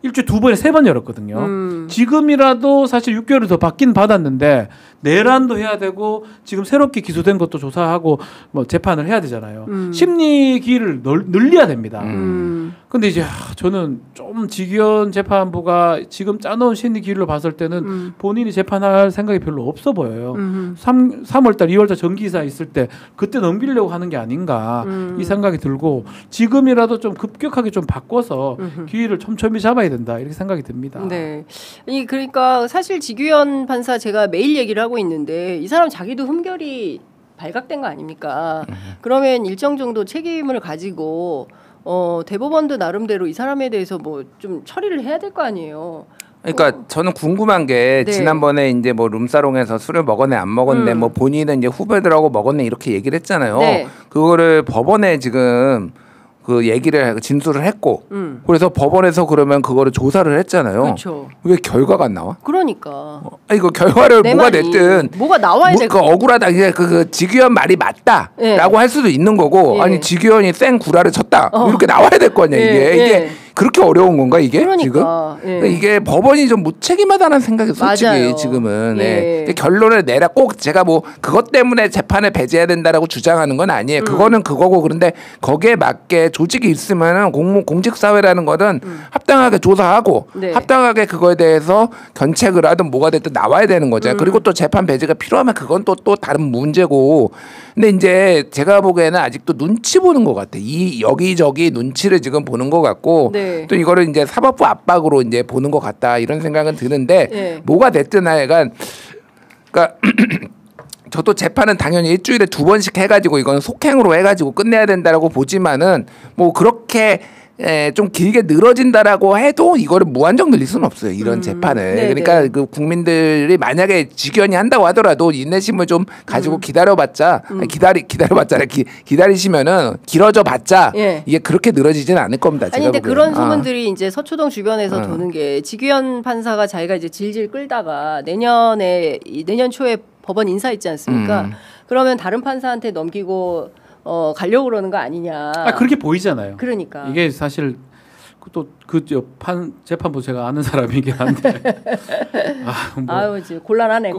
Speaker 2: 일주일에 2번에 3번 열었거든요. 지금이라도 사실 6개월을 더 받긴 받았는데 내란도 해야 되고 지금 새롭게 기소된 것도 조사하고 뭐 재판을 해야 되잖아요. 심리 기일을 늘려야 됩니다. 근데 이제 저는 좀 지귀현 재판부가 지금 짜놓은 심리 기일로 봤을 때는 본인이 재판할 생각이 별로 없어 보여요. 3월달, 2월달 전기이사 있을 때 그때 넘기려고 하는 게 아닌가 이 생각이 들고 지금이라도 좀 급격하게 좀 바꿔서 기일을 촘촘히 잡아야 된다 이렇게 생각이 듭니다.
Speaker 1: 네, 그러니까 사실 지귀현 판사 제가 매일 얘기를 하고 있는데 이 사람 자기도 흠결이 발각된 거 아닙니까? 그러면 일정 정도 책임을 가지고 대법원도 나름대로 이 사람에 대해서 뭐 좀 처리를 해야 될 거 아니에요.
Speaker 3: 그러니까 저는 궁금한 게 지난번에 이제 뭐 룸사롱에서 술을 먹었네 안 먹었네 뭐 본인은 이제 후배들하고 먹었네 이렇게 얘기를 했잖아요. 그거를 법원에 지금 그 얘기를 진술을 했고 그래서 법원에서 그러면 그거를 조사를 했잖아요.
Speaker 1: 그렇죠.
Speaker 3: 왜 결과가 안 나와?
Speaker 1: 그러니까.
Speaker 3: 아니 그 결과를 뭐가 됐든
Speaker 1: 뭐가 나와야 될
Speaker 3: 그 억울하다 이게 그 지귀현 말이 맞다라고 할 수도 있는 거고 아니 지귀현이 쌩 구라를 쳤다 이렇게 나와야 될 거 아니야 이게 그렇게 어려운 건가 이게
Speaker 1: 그러니까.
Speaker 3: 지금? 그러니까 이게 법원이 좀 무책임하다는 생각이 솔직히
Speaker 1: 맞아요.
Speaker 3: 지금은 결론을 내라 꼭 제가 뭐 그것 때문에 재판을 배제해야 된다라고 주장하는 건 아니에요. 그거는 그거고 그런데 거기에 맞게 조직이 있으면은 공직사회라는 거는 합당하게 조사하고 합당하게 그거에 대해서 견책을 하든 뭐가 됐든 나와야 되는 거죠. 그리고 또 재판 배제가 필요하면 그건 또 다른 문제고. 근데 이제 제가 보기에는 아직도 눈치 보는 것 같아. 이 여기저기 눈치를 지금 보는 것 같고 또 이거를 이제 사법부 압박으로 이제 보는 것 같다 이런 생각은 드는데 뭐가 됐든 하여간 그러니까 저도 재판은 당연히 일주일에 2번씩 해가지고 이건 속행으로 해가지고 끝내야 된다라고 보지만은 뭐 그렇게 좀 길게 늘어진다라고 해도 이거를 무한정 늘릴 수는 없어요. 이런 재판을. 그러니까 그 국민들이 만약에 지견이 한다고 하더라도 인내심을 좀 가지고 기다려봤자 기다리시면은 길어져봤자 이게 그렇게 늘어지지는 않을 겁니다.
Speaker 1: 아니 근데 그런 소문들이 이제 서초동 주변에서 도는 게 지귀현 판사가 자기가 이제 질질 끌다가 내년 초에 법원 인사 있지 않습니까? 그러면 다른 판사한테 넘기고 가려고 그러는 거 아니냐.
Speaker 2: 그렇게 보이잖아요.
Speaker 1: 그러니까.
Speaker 2: 이게 사실 또 그 재판부 제가 아는 사람이긴 한데.
Speaker 1: 아유, 곤란하네.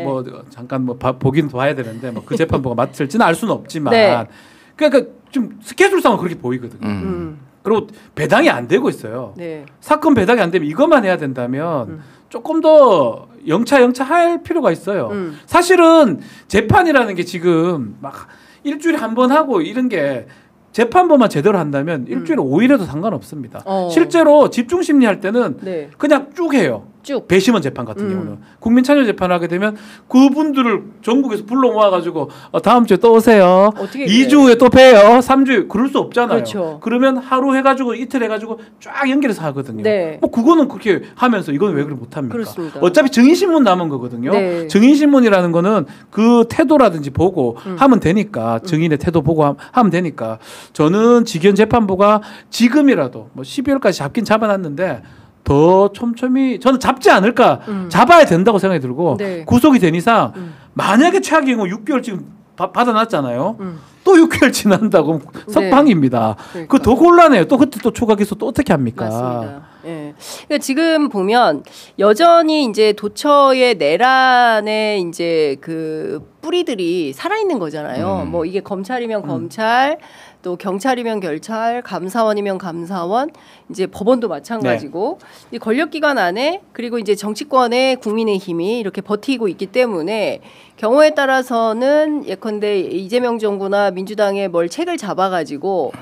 Speaker 2: 뭐 잠깐 뭐 보긴 봐야 되는데 뭐 그 재판부가 맞을지는 알 수는 없지만. 그러니까 좀 스케줄상은 그렇게 보이거든요. 그리고 배당이 안 되고 있어요. 사건 배당이 안 되면 이것만 해야 된다면 조금 더 영차 할 필요가 있어요. 사실은 재판이라는 게 지금 막 일주일에 한 번 하고 이런 게 재판부만 제대로 한다면 일주일에 5일에도 상관없습니다. 실제로 집중심리 할 때는 네. 그냥 쭉 해요. 쭉. 배심원 재판 같은 경우는 국민참여재판을 하게 되면 그분들을 전국에서 불러 모아가지고 다음 주에 또 오세요. 2주 후에 또 봬요. 3주 그럴 수 없잖아요. 그렇죠. 그러면 하루 해가지고 이틀 해가지고 쫙 연결해서 하거든요. 네. 뭐 그거는 그렇게 하면서 이건 왜 그걸 못합니까? 그렇습니다. 어차피 증인신문 남은 거거든요. 네. 증인신문이라는 거는 그 태도라든지 보고 하면 되니까 증인의 태도 보고 하면 되니까 저는 직연재판부가 지금이라도 뭐 12월까지 잡긴 잡아놨는데 더 촘촘히 저는 잡지 않을까 잡아야 된다고 생각이 들고 네. 구속이 된 이상 만약에 최악의 경우 6개월 지금 받아놨잖아요. 또 6개월 지난다고 석방입니다. 네. 그거 더 곤란해요. 또 그때 또 추가 기소 또 어떻게 합니까?
Speaker 1: 맞습니다. 예. 그러니까 지금 보면 여전히 이제 도처의 내란의 이제 그 뿌리들이 살아있는 거잖아요. 뭐 이게 검찰이면 검찰, 또 경찰이면 경찰, 감사원이면 감사원, 이제 법원도 마찬가지고 네. 이 권력기관 안에 그리고 이제 정치권의 국민의힘이 이렇게 버티고 있기 때문에 경우에 따라서는 예컨대 이재명 정부나 민주당의 뭘 책을 잡아가지고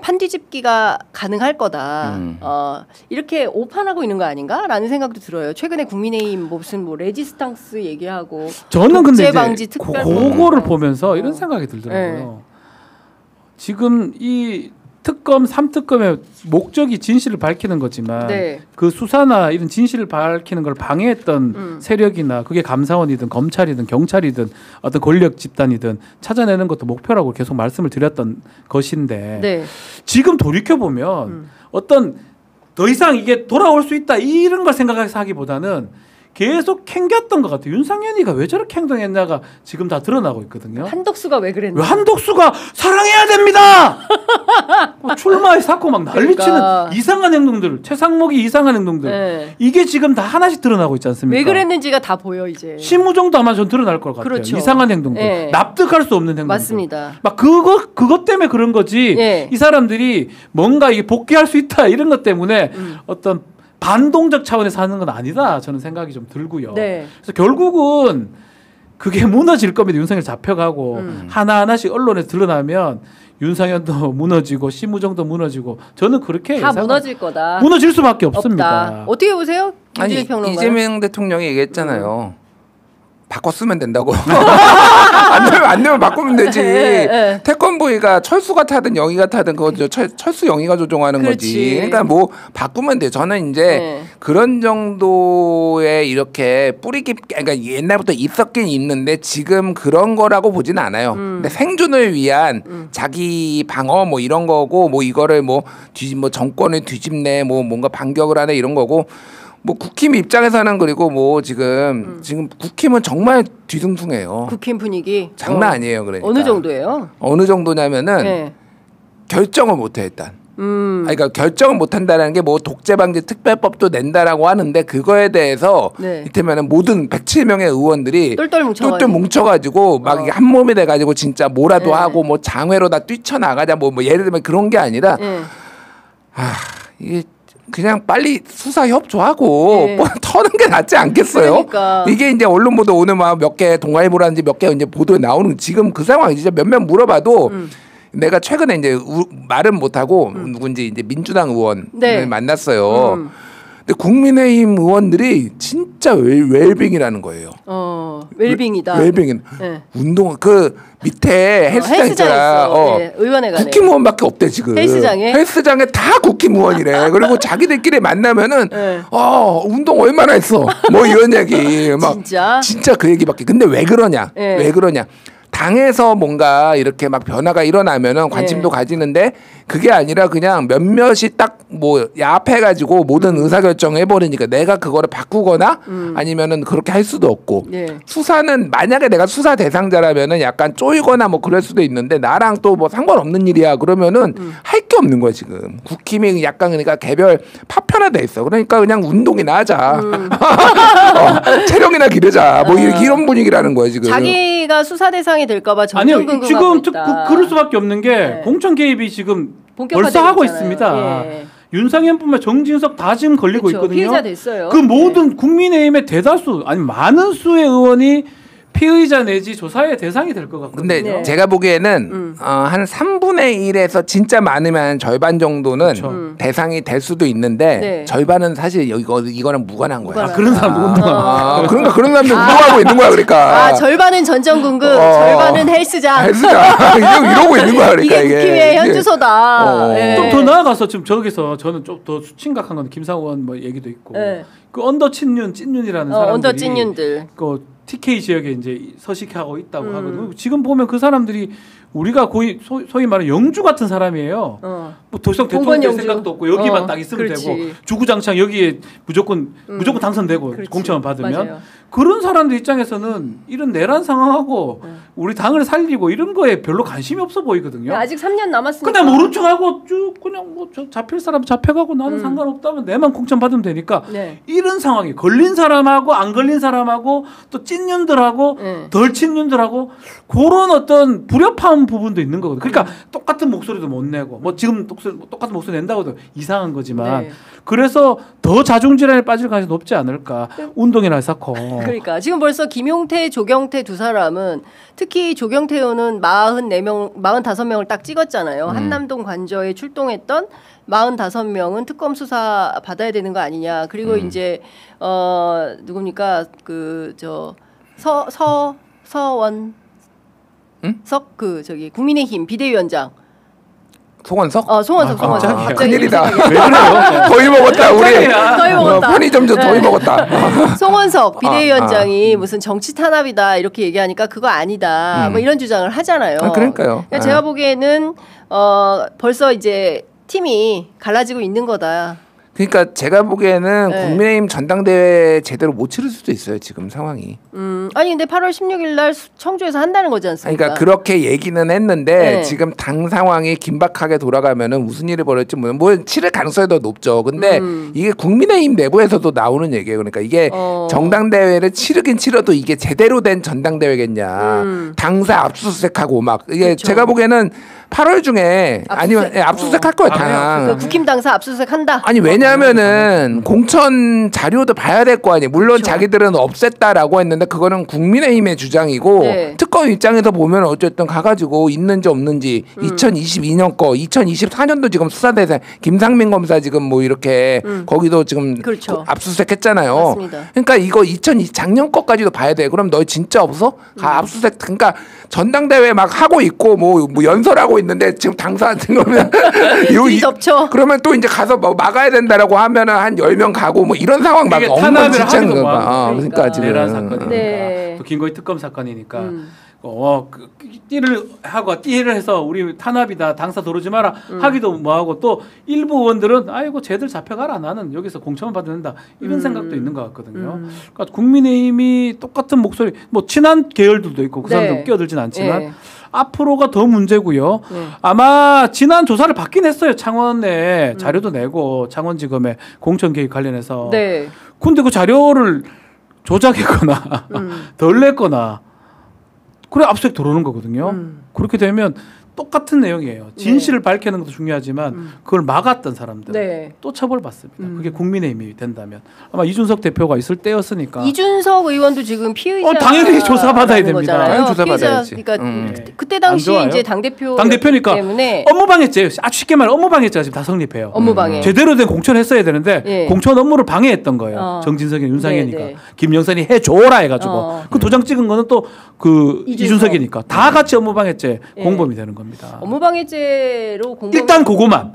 Speaker 1: 판뒤집기가 가능할 거다. 이렇게 오판하고 있는 거 아닌가라는 생각도 들어요. 최근에 국민의힘 무슨 뭐 레지스탕스 얘기하고
Speaker 2: 저는 근데 이제 그거를 보면서 이런 생각이 들더라고요. 네. 지금 이 특검 3특검의 목적이 진실을 밝히는 거지만 네. 그 수사나 이런 진실을 밝히는 걸 방해했던 세력이나 그게 감사원이든 검찰이든 경찰이든 어떤 권력 집단이든 찾아내는 것도 목표라고 계속 말씀을 드렸던 것인데 네. 지금 돌이켜보면 어떤 더 이상 이게 돌아올 수 있다 이런 걸 생각해서 하기보다는 계속 캥겼던 것 같아요. 윤상현이가 왜 저렇게 행동했냐가 지금 다 드러나고 있거든요.
Speaker 1: 한덕수가 왜 그랬나?
Speaker 2: 한덕수가 사랑해야 됩니다. 출마에 쌓고 막 난리치는 이상한 행동들, 최상목이 이상한 행동들. 네. 이게 지금 다 하나씩 드러나고 있지 않습니까?
Speaker 1: 왜 그랬는지가 다 보여 이제.
Speaker 2: 심우정도 아마 전 드러날 것 같아요. 그렇죠. 이상한 행동들, 네. 납득할 수 없는 행동들.
Speaker 1: 맞습니다.
Speaker 2: 막 그것 때문에 그런 거지. 네. 이 사람들이 뭔가 이게 복귀할 수 있다 이런 것 때문에 어떤 반동적 차원에서 하는 건 아니다. 저는 생각이 좀 들고요. 네. 그래서 결국은 그게 무너질 겁니다. 윤석열 잡혀가고 하나하나씩 언론에 드러나면 윤상현도 무너지고 심우정도 무너지고 저는 그렇게
Speaker 1: 다 무너질 거다.
Speaker 2: 무너질 수밖에 없습니다.
Speaker 1: 없다. 어떻게 보세요?
Speaker 3: 아니 이재명 대통령이 얘기했잖아요. 바꿔 쓰면 된다고. 안 되면 바꾸면 되지. 태권브이가 철수가 타든 영희가 타든 그거 철수 영희가 조종하는 그렇지. 거지. 그러니까 뭐 바꾸면 돼. 저는 이제 그런 정도의 이렇게 뿌리 깊게 그러니까 옛날부터 있었긴 있는데 지금 그런 거라고 보진 않아요. 근데 생존을 위한 자기 방어 뭐 이런 거고 뭐 이거를 뭐 정권을 뒤집네 뭐 뭔가 반격을 하네 이런 거고. 뭐 국힘 입장에서는 그리고 뭐 지금 국힘은 정말 뒤숭숭해요.
Speaker 1: 국힘 분위기
Speaker 3: 장난 아니에요. 그러니까
Speaker 1: 어느 정도예요?
Speaker 3: 어느 정도냐면은 결정을 못해 일단. 그러니까 결정을 못한다는 게 뭐 독재방지 특별법도 낸다라고 하는데 그거에 대해서 이때면은 모든 107명의 의원들이 똘똘 뭉쳐가지고 막 이게 한 몸이 돼가지고 진짜 뭐라도 하고 뭐 장외로 다 뛰쳐나가자 뭐 예를 들면 그런 게 아니라 이게. 그냥 빨리 수사 협조하고 뭐 터는 게 낫지 않겠어요? 그러니까. 이게 이제 언론 보도 오늘 막 몇 개 동아일보라든지 몇 개 이제 보도에 나오는 지금 그 상황이 진짜 몇몇 물어봐도 내가 최근에 이제 말은 못하고 누군지 이제 민주당 의원을 만났어요. 근데 국민의힘 의원들이 진짜 웰빙이라는 거예요.
Speaker 1: 웰빙이다.
Speaker 3: 웰빙은 운동 그 밑에 헬스장 있잖아.
Speaker 1: 의원회관에
Speaker 3: 국힘 의원밖에 없대 지금. 헬스장에 다 국힘 의원이래. 그리고 자기들끼리 만나면은 운동 얼마나 했어. 뭐 이런 얘기 막 진짜 그 얘기밖에. 근데 왜 그러냐? 왜 그러냐? 당에서 뭔가 이렇게 막 변화가 일어나면은 관심도 가지는데 그게 아니라 그냥 몇몇이 딱 뭐 야합해가지고 모든 의사결정을 해버리니까 내가 그거를 바꾸거나 아니면은 그렇게 할 수도 없고 수사는 만약에 내가 수사 대상자라면은 약간 쪼이거나 뭐 그럴 수도 있는데 나랑 또 뭐 상관없는 일이야 그러면은 할 게 없는 거야 지금. 국힘이 약간 그러니까 개별 파편화돼 있어. 그러니까 그냥 운동이나 하자. 체력이나 기르자. 뭐 이런 분위기라는 거야 지금.
Speaker 1: 자기가 수사 대상이 될까봐
Speaker 2: 아니요 지금 그럴 수밖에 없는 게 공천 개입이 지금 벌써 하고 있습니다. 윤상현뿐만 정진석 다 지금 걸리고 있거든요.
Speaker 1: 피해자 됐어요.
Speaker 2: 그 모든 국민의힘의 대다수 아니 많은 수의 의원이 피의자 내지 조사의 대상이 될 것 같거든요.
Speaker 3: 근데 네. 제가 보기에는 한 3분의 1에서 진짜 많으면 절반 정도는 대상이 될 수도 있는데 네. 절반은 사실 이거는 무관한 거야.
Speaker 2: 그런 사람도 운동하고.
Speaker 3: 그러니까 그런 사람들 운동하고 있는 거야. 그러니까.
Speaker 1: 절반은 전전궁극, 절반은 헬스장.
Speaker 3: 이러고 있는 거야. 그러니까
Speaker 1: 이게 국힘의 현주소다.
Speaker 2: 네. 좀 더 나아가서 지금 저기서 저는 좀 더 심각한 건 김상원 뭐 얘기도 있고 네. 그 언더 찐윤이라는 사람들이
Speaker 1: 언더 찐윤들.
Speaker 2: 그 TK 지역에 이제 서식하고 있다고 하거든요. 지금 보면 그 사람들이 우리가 거의 소위 말하는 영주 같은 사람이에요. 뭐 더 이상 대통령 될 생각도 없고 여기만 딱 있으면 그렇지. 되고 주구장창 여기에 무조건 당선되고 그렇지. 공천을 받으면 맞아요. 그런 사람들 입장에서는 이런 내란 상황하고 우리 당을 살리고 이런 거에 별로 관심이 없어 보이거든요.
Speaker 1: 아직 3년 남았으니까.
Speaker 2: 그냥 모른 척하고 쭉 그냥 뭐 잡힐 사람 잡혀가고 나는 상관없다면 내만 공천 받으면 되니까 네. 이런 상황이 걸린 사람하고 안 걸린 사람하고 또 찐년들하고 덜 찐년들하고 그런 어떤 불협화음 부분도 있는 거거든요. 그러니까 똑같은 목소리도 못 내고 뭐 지금 똑같은 목소리 낸다고 해도 이상한 거지만 네. 그래서 더 자중질환에 빠질 가능성이 높지 않을까. 운동이나 쌓고.
Speaker 1: 그러니까 지금 벌써 김용태, 조경태 두 사람은 특히 조경태 의원은 45명을 딱 찍었잖아요. 한남동 관저에 출동했던 45명은 특검 수사 받아야 되는 거 아니냐. 그리고 이제 누굽니까? 서원석 국민의힘 비대위원장.
Speaker 3: 송원석?
Speaker 1: 송원석.
Speaker 3: 큰일이다. 왜 그래요? 거의 먹었다 우리.
Speaker 1: 거의 먹었다.
Speaker 3: 편의점 좀 거의 먹었다.
Speaker 1: 송원석 비대위원장이 무슨 정치 탄압이다 이렇게 얘기하니까 그거 아니다. 뭐 이런 주장을 하잖아요.
Speaker 3: 그러니까요.
Speaker 1: 그러니까 제가 보기에는 벌써 이제 팀이 갈라지고 있는 거다.
Speaker 3: 그러니까 제가 보기에는 네. 국민의힘 전당대회 제대로 못 치를 수도 있어요. 지금 상황이.
Speaker 1: 아니 근데 8월 16일 날 청주에서 한다는 거지 않습니까?
Speaker 3: 그러니까 그렇게 얘기는 했는데 네. 지금 당 상황이 긴박하게 돌아가면은 무슨 일이 벌어질지 뭐 치를 가능성이 더 높죠. 근데 이게 국민의힘 내부에서도 나오는 얘기예요. 그러니까 이게 정당대회를 치르긴 치러도 이게 제대로 된 전당대회겠냐. 당사 압수수색하고 막 이게 그렇죠. 제가 보기에는 8월 중에 아니면 압수수색 할 거예요. 당.
Speaker 1: 국힘 당사 압수수색 한다.
Speaker 3: 아니 왜냐하면은 공천 자료도 봐야 될 거 아니에요. 물론 그렇죠. 자기들은 없앴다라고 했는데 그거는 국민의힘의 주장이고 네. 특검 입장에서 보면 어쨌든 가가지고 있는지 없는지 2022년 거 2024년도 지금 수사대상 김상민 검사 지금 뭐 이렇게 거기도 지금
Speaker 1: 그렇죠.
Speaker 3: 압수수색했잖아요.
Speaker 1: 맞습니다.
Speaker 3: 그러니까 이거 작년 거까지도 봐야 돼. 그럼 너 진짜 없어? 압수수색 그러니까 전당대회 막 하고 있고 뭐 연설하고 있는데 지금 당사한테 그러면 그러면 또 이제 가서 뭐 막아야 된다라고 하면은 한 10명 가고 뭐 이런 상황 막
Speaker 2: 탄압을 하기도
Speaker 3: 그러니까 지금
Speaker 2: 내란 사건이니까
Speaker 1: 네.
Speaker 2: 또 김건희 특검 사건이니까 띠를 해서 우리 탄압이다 당사 도르지 마라 하기도 뭐하고 또 일부 의원들은 아이고 쟤들 잡혀가라 나는 여기서 공천만 받으면 된다 이런 생각도 있는 것 같거든요. 그러니까 국민의힘이 똑같은 목소리 뭐 친한 계열들도 있고 그 사람들 네. 끼어들진 않지만 네. 앞으로가 더 문제고요. 아마 지난 조사를 받긴 했어요. 창원에 자료도 내고 창원지검에 공천 개입 관련해서.
Speaker 1: 네.
Speaker 2: 근데 그 자료를 조작했거나 덜 냈거나 그래 압수수색 들어오는 거거든요. 그렇게 되면 똑같은 내용이에요. 진실을 네. 밝히는 것도 중요하지만 그걸 막았던 사람들
Speaker 1: 네.
Speaker 2: 또 처벌받습니다. 그게 국민의힘이 된다면 아마 이준석 대표가 있을 때였으니까.
Speaker 1: 이준석 의원도 지금 피의자
Speaker 2: 당연히 조사받아야 됩니다.
Speaker 3: 당연히 조사받아야지.
Speaker 1: 그러니까 그때 당시 이제
Speaker 2: 당대표니까
Speaker 1: 때문에
Speaker 2: 업무방해죄 아주 쉽게 말해 업무방해죄가 지금 다 성립해요.
Speaker 1: 업무방해.
Speaker 2: 제대로 된 공천을 했어야 되는데 네. 공천 업무를 방해했던 거예요. 정진석이 윤상현이니까 네, 네. 김영선이 해줘라 해가지고 그 도장 찍은 거는 또 그 이준석이니까 다 같이 업무방해죄 공범이 되는 겁니다.
Speaker 1: 업무방해죄로
Speaker 2: 일단 그거만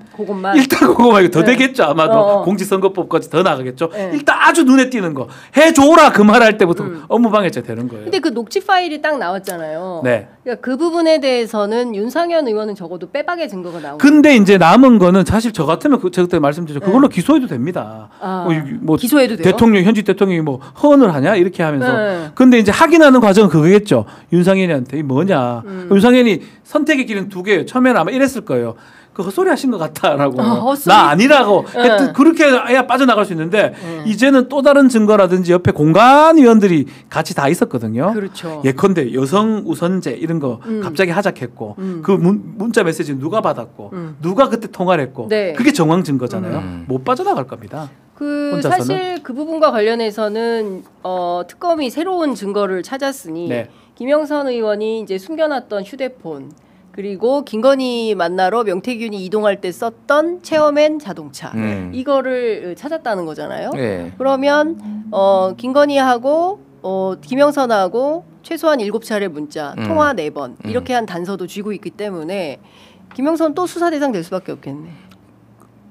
Speaker 2: 이거 더
Speaker 1: 네.
Speaker 2: 되겠죠. 아마도 공직선거법까지 더 나가겠죠. 네. 일단 아주 눈에 띄는 거 해줘라 그 말 할 때부터 업무방해죄 되는 거예요.
Speaker 1: 근데 그 녹취 파일이 딱 나왔잖아요.
Speaker 2: 네.
Speaker 1: 그러니까 그 부분에 대해서는 윤상현 의원은 적어도 빼박의 증거가 나오고.
Speaker 2: 근데 이제 남은 거는 사실 저 같으면 제가 그때 말씀드렸죠. 그걸로 기소해도 됩니다.
Speaker 1: 뭐 기소해도 돼요?
Speaker 2: 현직 대통령이 뭐 허언을 하냐 이렇게 하면서. 근데 이제 확인하는 과정은 그거겠죠. 윤상현이한테 이 뭐냐. 윤상현이 선택의 길은 두 개예요. 처음에는 아마 이랬을 거예요. 그 헛소리 하신 것 같다라고. 나 아니라고. 그렇게 해야 빠져나갈 수 있는데 이제는 또 다른 증거라든지 옆에 공관위원들이 같이 다 있었거든요.
Speaker 1: 그렇죠.
Speaker 2: 예컨대 여성 우선제 이런 거 갑자기 하작했고 그 문자 메시지 누가 받았고 누가 그때 통화를 했고
Speaker 1: 네.
Speaker 2: 그게 정황 증거잖아요. 못 빠져나갈 겁니다. 혼자서는?
Speaker 1: 사실 그 부분과 관련해서는 특검이 새로운 증거를 찾았으니 네. 김영선 의원이 이제 숨겨놨던 휴대폰 그리고 김건희 만나러 명태균이 이동할 때 썼던 체어맨 자동차 이거를 찾았다는 거잖아요. 네. 그러면 김건희하고 김영선하고 최소한 7차례 문자, 통화 4번 이렇게 한 단서도 쥐고 있기 때문에 김영선 또 수사 대상 될 수밖에 없겠네.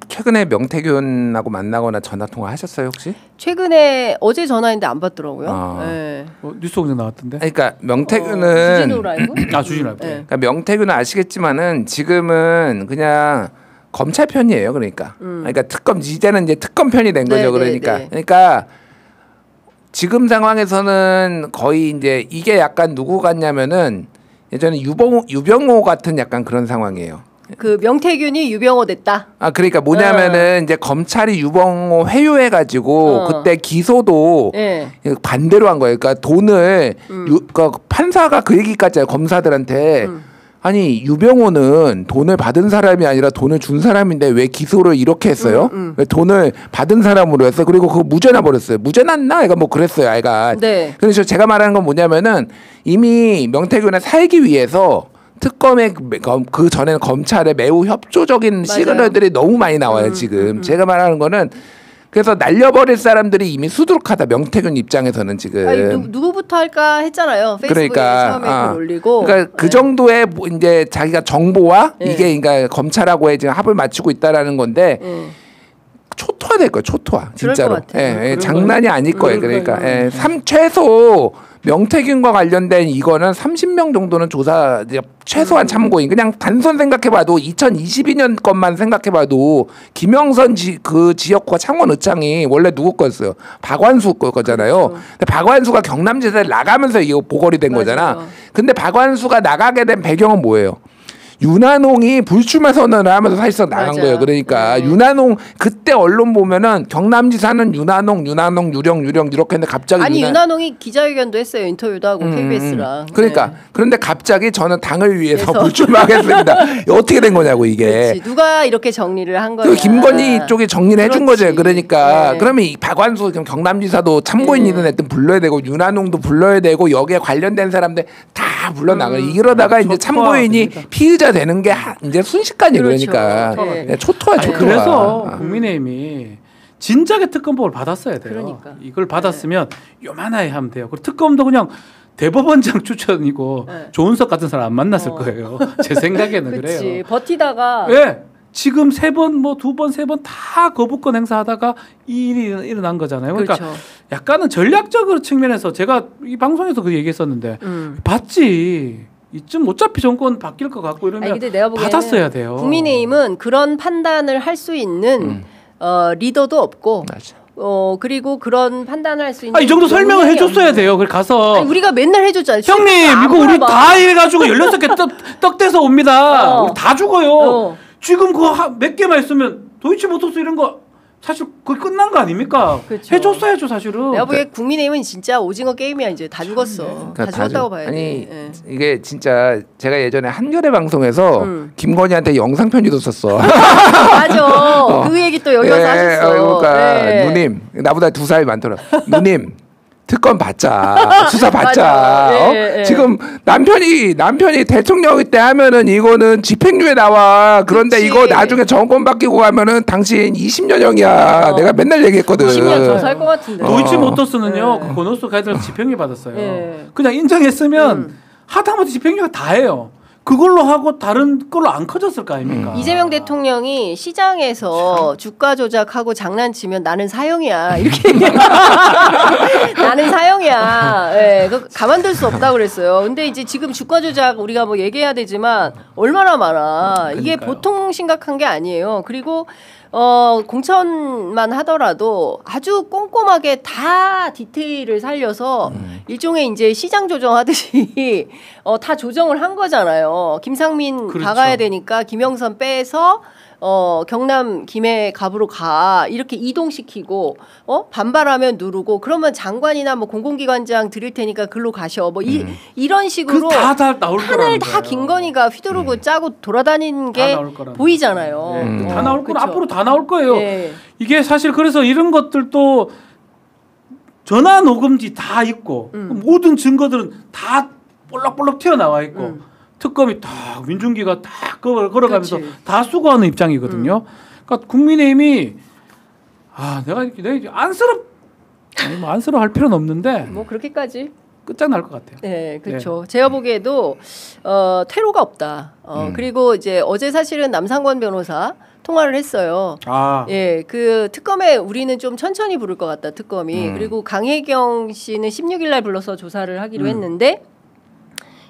Speaker 3: 최근에 명태균하고 만나거나 전화 통화 하셨어요 혹시?
Speaker 1: 최근에 어제 전화했는데 안 받더라고요. 네.
Speaker 2: 뉴스 공장 나왔던데.
Speaker 3: 그러니까 명태균은
Speaker 1: 주진우 라이브?
Speaker 2: 주진우 라이브.
Speaker 3: 네. 그러니까 명태균은 아시겠지만은 지금은 그냥 검찰 편이에요. 그러니까 특검 이제는 이제 특검 편이 된 거죠. 그러니까 지금 상황에서는 거의 이제 이게 약간 누구 같냐면은 예전에 유병호 같은 약간 그런 상황이에요.
Speaker 1: 그 명태균이 유병호 됐다.
Speaker 3: 그러니까 뭐냐면은 이제 검찰이 유병호 회유해가지고 그때 기소도 반대로 한 거예요. 그러니까 돈을 그러니까 판사가 그 얘기까지 해요. 검사들한테 아니 유병호는 돈을 받은 사람이 아니라 돈을 준 사람인데 왜 기소를 이렇게 했어요? 왜 돈을 받은 사람으로 했어요. 그리고 그거 무죄 나버렸어요. 무죄 났나? 애가 뭐 그랬어요. 애가. 네. 그래서 제가 말하는 건 뭐냐면은 이미 명태균을 살기 위해서 특검의 그 전에는 검찰에 매우 협조적인 시그널들이 너무 많이 나와요. 지금 제가 말하는 거는 그래서 날려버릴 사람들이 이미 수두룩하다. 명태균 입장에서는 지금.
Speaker 1: 누구부터 할까 했잖아요. 페이스북에 처음에 글 올리고.
Speaker 3: 그러니까 그 정도의 이제 자기가 정보와 이게 그러니까 검찰하고의 지금 합을 맞추고 있다라는 건데. 초토화 될 거예요. 초토화. 진짜로. 장난이 아닐 거예요. 그러니까 최소 명태균과 관련된 이거는 30명 정도는 조사 최소한 참고인. 그냥 단순 생각해봐도 2022년 것만 생각해봐도 김영선 그 지역구가 창원의창이 원래 누구 거였어요? 박완수 거잖아요. 그렇죠. 근데 박완수가 경남지사를 나가면서 이거 보궐이 된 거잖아. 근데 박완수가 나가게 된 배경은 뭐예요? 윤한홍이 불출마 선언을 하면서 사실상 나간 거예요. 그러니까 윤한홍 그때 언론 보면은 경남지사는 윤한홍, 유령 이렇게 했는데 갑자기
Speaker 1: 윤한홍이 기자회견도 했어요. 인터뷰도 하고 KBS랑.
Speaker 3: 그러니까 그런데 갑자기 저는 당을 위해서 불출마하겠습니다. 어떻게 된 거냐고 이게.
Speaker 1: 그렇지. 누가 이렇게 정리를 한 거야.
Speaker 3: 김건희 쪽이 정리를 해준 거죠. 그러니까 그러면 이 박완수 경남지사도 참고인이든 했든 불러야 되고 윤한홍도 불러야 되고 여기에 관련된 사람들 다 불러나가요. 이러다가 이제 참고인이 피의자 되는 게 이제 순식간이에요. 그렇죠. 그러니까 초토화.
Speaker 2: 그래서 국민의힘이 진작에 특검법을 받았어야 돼요. 그러니까. 이걸 받았으면 요만하게 하면 돼요. 그리고 특검도 그냥 대법원장 추천이고 조은석 같은 사람 안 만났을 거예요. 제 생각에는 그래요.
Speaker 1: 버티다가
Speaker 2: 지금 3번, 뭐 2번, 3번 다 거부권 행사하다가 이 일이 일어난 거잖아요. 그러니까 약간은 전략적으로 측면에서 제가 이 방송에서 그 얘기했었는데 봤지. 이쯤 어차피 정권 바뀔 것 같고 이러면 내가 받았어야 돼요.
Speaker 1: 국민의힘은 그런 판단을 할 수 있는 리더도 없고 그리고 그런 판단을 할 수 있는
Speaker 2: 이 정도 설명을 해줬어야 돼요. 그걸 가서
Speaker 1: 우리가 맨날 해줬잖아요.
Speaker 2: 형님 이거 우리 다 이래가지고 16개 떡대서 옵니다. 우리 다 죽어요. 지금 그거 몇 개만 있으면 도이치모터스 이런 거 사실 거의 끝난 거 아닙니까? 그렇죠. 해줬어야죠 사실은.
Speaker 1: 내가 보기에 국민의힘은 진짜 오징어 게임이야. 이제 다 죽었어. 다 죽었다고 봐야 돼.
Speaker 3: 이게 진짜 제가 예전에 한겨레 방송에서 김건희한테 영상 편지도 썼어.
Speaker 1: 맞아. 그 얘기 또 여기 와서 하셨어요.
Speaker 3: 그러니까 누님 나보다 2살 많더라. 누님 특검 받자. 수사 받자. 지금 남편이 대통령일 때 하면은 이거는 집행유예 나와. 그런데 그치. 이거 나중에 정권 바뀌고 가면은 당신 20년형이야. 내가 맨날 얘기했거든.
Speaker 1: 20년 더 살 것 같은데.
Speaker 2: 도이치모터스는요. 그 고노스 가이드라서 집행유예 받았어요. 그냥 인정했으면 하다못해 집행유예 다 해요. 그걸로 하고 다른 걸로 안 커졌을 거 아닙니까?
Speaker 1: 이재명 대통령이 시장에서 주가 조작하고 장난치면 나는 사형이야 이렇게 나는 사형이야. 가만둘 수 없다고 그랬어요. 근데 이제 지금 주가 조작 우리가 뭐 얘기해야 되지만 얼마나 많아. 이게 보통 심각한 게 아니에요. 그리고 공천만 하더라도 아주 꼼꼼하게 다 디테일을 살려서 일종의 이제 시장 조정하듯이 다 조정을 한 거잖아요. 김상민
Speaker 2: 그렇죠.
Speaker 1: 가가야 되니까 김영선 빼서 경남 김해 갑으로 가 이렇게 이동시키고 반발하면 누르고 그러면 장관이나 뭐 공공기관장 드릴 테니까 글로 가셔 뭐 이런 식으로
Speaker 2: 다 나올
Speaker 1: 판을 다 김건희가 휘두르고 짜고 돌아다니는 게 보이잖아요.
Speaker 2: 다 나올 거라 앞으로 다 나올 거예요. 이게 사실 그래서 이런 것들도 전화 녹음지 다 있고 모든 증거들은 다 볼록볼록 튀어나와 있고 특검이 딱 민중기가 딱 걸어가면서 다 수고하는 입장이거든요. 그러니까 국민의힘이 내가 안쓰러워할 필요는 없는데
Speaker 1: 뭐 그렇게까지
Speaker 2: 끝장날 것 같아요.
Speaker 1: 네, 그렇죠. 제가 보기에도 퇴로가 없다. 그리고 이제 어제 사실은 남상권 변호사 통화를 했어요. 예, 그 특검에 우리는 좀 천천히 부를 것 같다. 특검이. 그리고 강혜경 씨는 16일 날 불러서 조사를 하기로 했는데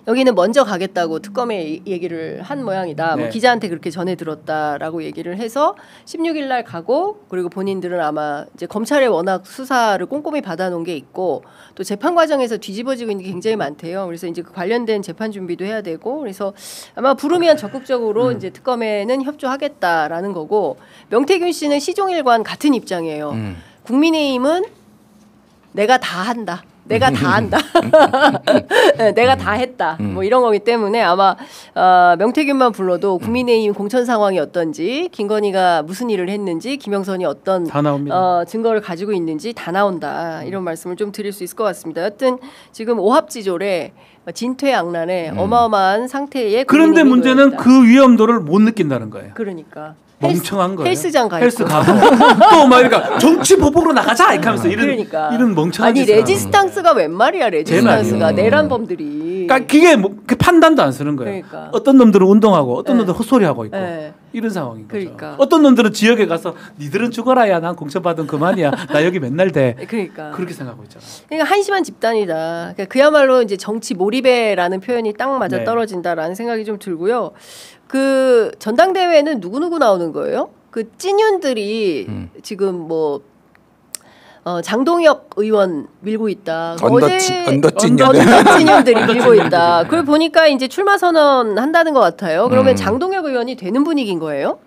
Speaker 1: 여기는 먼저 가겠다고 특검에 얘기를 한 모양이다. 뭐 기자한테 그렇게 전해 들었다라고 얘기를 해서 16일 날 가고 그리고 본인들은 아마 이제 검찰에 워낙 수사를 꼼꼼히 받아놓은 게 있고 또 재판 과정에서 뒤집어지고 있는 게 굉장히 많대요. 그래서 이제 그 관련된 재판 준비도 해야 되고 그래서 아마 부르면 적극적으로 이제 특검에는 협조하겠다라는 거고 명태균 씨는 시종일관 같은 입장이에요. 국민의힘은 내가 다 한다. 내가 다 한다. 내가 다 했다. 뭐 이런 거기 때문에 아마 명태균만 불러도 국민의힘 공천 상황이 어떤지 김건희가 무슨 일을 했는지 김영선이 어떤 증거를 가지고 있는지 다 나온다. 이런 말씀을 좀 드릴 수 있을 것 같습니다. 여튼 지금 오합지졸에 진퇴양난에 어마어마한 상태에
Speaker 2: 그런데 문제는 그 위험도를 못 느낀다는 거예요.
Speaker 1: 그러니까.
Speaker 2: 멍청한 거예요.
Speaker 1: 헬스장 가
Speaker 2: 헬스 가고 또 막 그러니까 정치 보복으로 나가자 이렇게 하면서 이런 멍청한
Speaker 1: 아니 레지스탕스가 웬 말이야. 레지스탕스가 내란범들이.
Speaker 2: 그러니까 그게 그 판단도 안 쓰는 거예요. 그러니까. 어떤 놈들은 운동하고 어떤 놈들은 헛소리하고 있고 이런 상황인 거죠. 그러니까. 어떤 놈들은 지역에 가서 니들은 죽어라야 난 공천받은 그만이야. 나 여기 맨날 돼.
Speaker 1: 그러니까.
Speaker 2: 그렇게 생각하고 있잖아.
Speaker 1: 그러니까 한심한 집단이다. 그러니까 그야말로 이제 정치 몰입에라는 표현이 딱 맞아 떨어진다라는 생각이 좀 들고요. 그 전당대회는 누구 나오는 거예요? 그 찐윤들이 지금 뭐 장동혁 의원 밀고 있다. 언더찐윤들이 밀고 있다. 그걸 보니까 이제 출마 선언 한다는 것 같아요. 그러면 장동혁 의원이 되는 분위기인 거예요?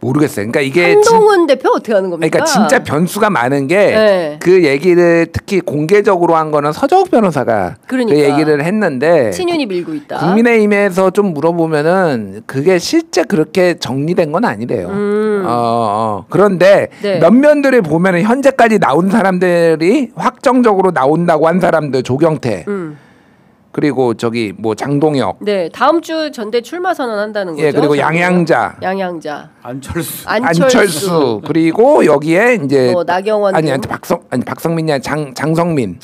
Speaker 3: 모르겠어요. 그러니까 이게
Speaker 1: 한동훈 대표 어떻게 하는 겁니까?
Speaker 3: 그러니까 진짜 변수가 많은 게 그 얘기를 특히 공개적으로 한 거는 서정욱 변호사가 그 얘기를 했는데
Speaker 1: 친윤이 밀고 있다.
Speaker 3: 국민의힘에서 좀 물어보면은 그게 실제 그렇게 정리된 건 아니래요. 그런데 면면들을 보면은 현재까지 나온 사람들이 확정적으로 나온다고 한 사람들 조경태. 그리고 저기 뭐 장동혁.
Speaker 1: 네, 다음 주 전대 출마 선언한다는 거죠.
Speaker 3: 예, 그리고 양양자.
Speaker 2: 안철수.
Speaker 3: 그리고 여기에 이제
Speaker 1: 뭐 나경원.
Speaker 3: 박성민이 아니라 장성민.